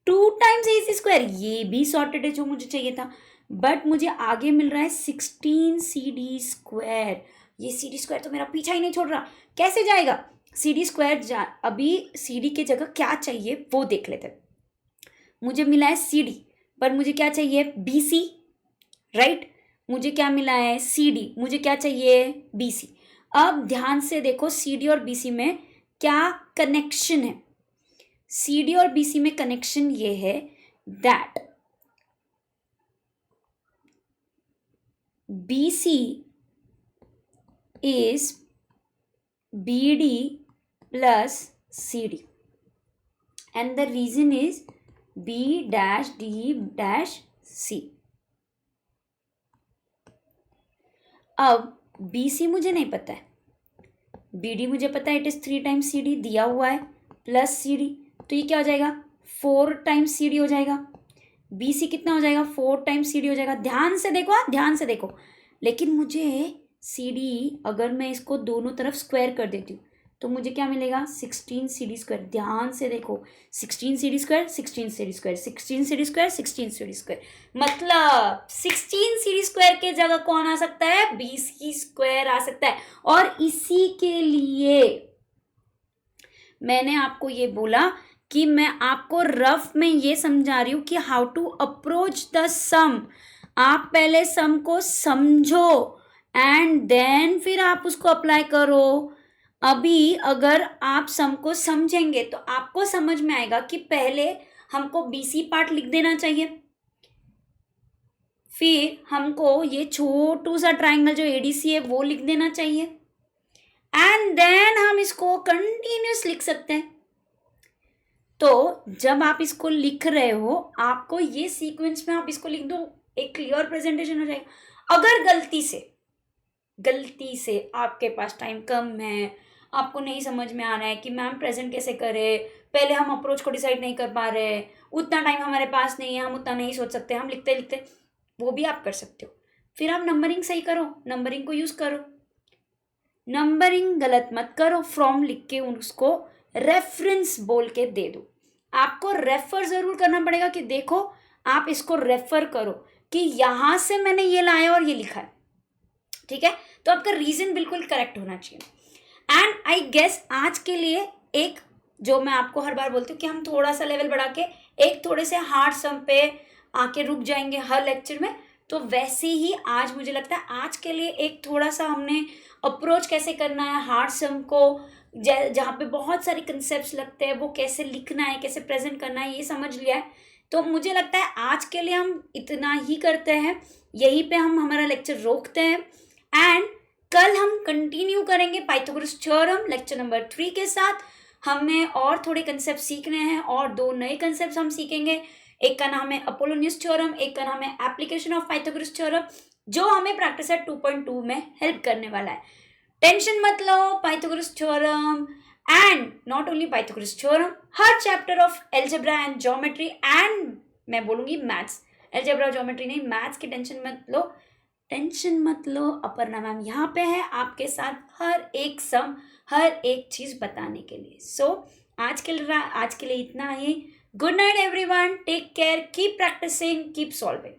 2 टाइम्स AC स्क्वायर, ये भी सॉर्टेड है, जो मुझे चाहिए था। बट मुझे आगे मिल रहा है 16 CD स्क्वायर। ये CD स्क्वायर तो मेरा पीछा ही नहीं छोड़ रहा, कैसे जाएगा CD स्क्वायर। अभी CD की जगह क्या चाहिए वो देख लेते हैं। मुझे मिला है CD, पर मुझे क्या चाहिए, BC, राइट। मुझे क्या मिला है, CD, मुझे क्या चाहिए, BC। अब ध्यान से देखो CD और BC में क्या कनेक्शन है। CD और BC में कनेक्शन ये है that BC is BD plus CD and the reason is B dash D dash C. अब BC मुझे नहीं पता है, BD मुझे पता है, इट इज 3 टाइम्स CD दिया हुआ है प्लस CD, तो ये क्या हो जाएगा 4 टाइम्स CD हो जाएगा. BC कितना हो जाएगा 4 टाइम्स CD हो जाएगा. ध्यान से देखो, ध्यान से देखो. लेकिन मुझे CD अगर मैं इसको दोनों तरफ स्क्वायर कर देती हूँ तो मुझे क्या मिलेगा 16 CD स्क्वायर. ध्यान से देखो 16 CD square 16 CD square 16 CD square 16 CD square, मतलब 16 CD स्क्वायर के जगह कौन आ सकता है BC स्क्वायर आ सकता है. और इसी के लिए मैंने आपको ये बोला कि मैं आपको रफ में ये समझा रही हूँ कि हाउ टू अप्रोच द सम. आप पहले सम को समझो एंड देन फिर आप उसको अप्लाई करो. अभी अगर आप सम को समझेंगे तो आपको समझ में आएगा कि पहले हमको BC पार्ट लिख देना चाहिए, फिर हमको ये छोटू सा ट्राइंगल जो ADC है वो लिख देना चाहिए एंड देन हम इसको कंटिन्यूस लिख सकते हैं. तो जब आप इसको लिख रहे हो आपको ये सीक्वेंस में आप इसको लिख दो, एक क्लियर प्रेजेंटेशन हो जाएगा. अगर गलती से आपके पास टाइम कम है, आपको नहीं समझ में आ रहा है कि मैम प्रेजेंट कैसे करें, पहले हम अप्रोच को डिसाइड नहीं कर पा रहे, उतना टाइम हमारे पास नहीं है, हम उतना नहीं सोच सकते, हम लिखते लिखते, वो भी आप कर सकते हो. फिर आप नंबरिंग सही करो, नंबरिंग को यूज करो, नंबरिंग गलत मत करो. फ्रॉम लिख के उसको रेफरेंस बोल के दे दो. आपको रेफर जरूर करना पड़ेगा कि देखो आप इसको रेफर करो कि यहां से मैंने ये लाया और ये लिखा है. ठीक है, तो आपका रीजन बिल्कुल करेक्ट होना चाहिए. एंड आई गेस आज के लिए एक जो मैं आपको हर बार बोलती हूँ कि हम थोड़ा सा लेवल बढ़ा के एक थोड़े से हार्ड सम पे आके रुक जाएंगे हर लेक्चर में, तो वैसे ही आज मुझे लगता है आज के लिए एक थोड़ा सा हमने अप्रोच कैसे करना है हार्ड सम को, जहाँ पे बहुत सारे कंसेप्ट्स लगते हैं वो कैसे लिखना है, कैसे प्रेजेंट करना है, ये समझ लिया है. तो मुझे लगता है आज के लिए हम इतना ही करते हैं, यहीं पे हम हमारा लेक्चर रोकते हैं एंड कल हम कंटिन्यू करेंगे पाइथागोरस थ्योरम लेक्चर नंबर 3 के साथ. हमें और थोड़े कंसेप्ट सीखने हैं और 2 नए कंसेप्ट हम सीखेंगे. एक का नाम है अपोलोनियस थ्योरम, एक का नाम है एप्लीकेशन ऑफ पाइथागोरस थ्योरम, जो हमें प्रैक्टिस सेट 2.2 में हेल्प करने वाला है. टेंशन मत लो, Pythagoras theorem and not only Pythagoras theorem, हर chapter of algebra and geometry and मैं बोलूंगी मैथ्स, एल्जेब्रा ज्योमेट्री नहीं, मैथ्स की टेंशन मत लो. अपर्णा मैम यहाँ पे है आपके साथ हर एक सम, हर एक चीज बताने के लिए. सो आज के लिए इतना ही. Good night everyone, take care, keep practising, keep solving.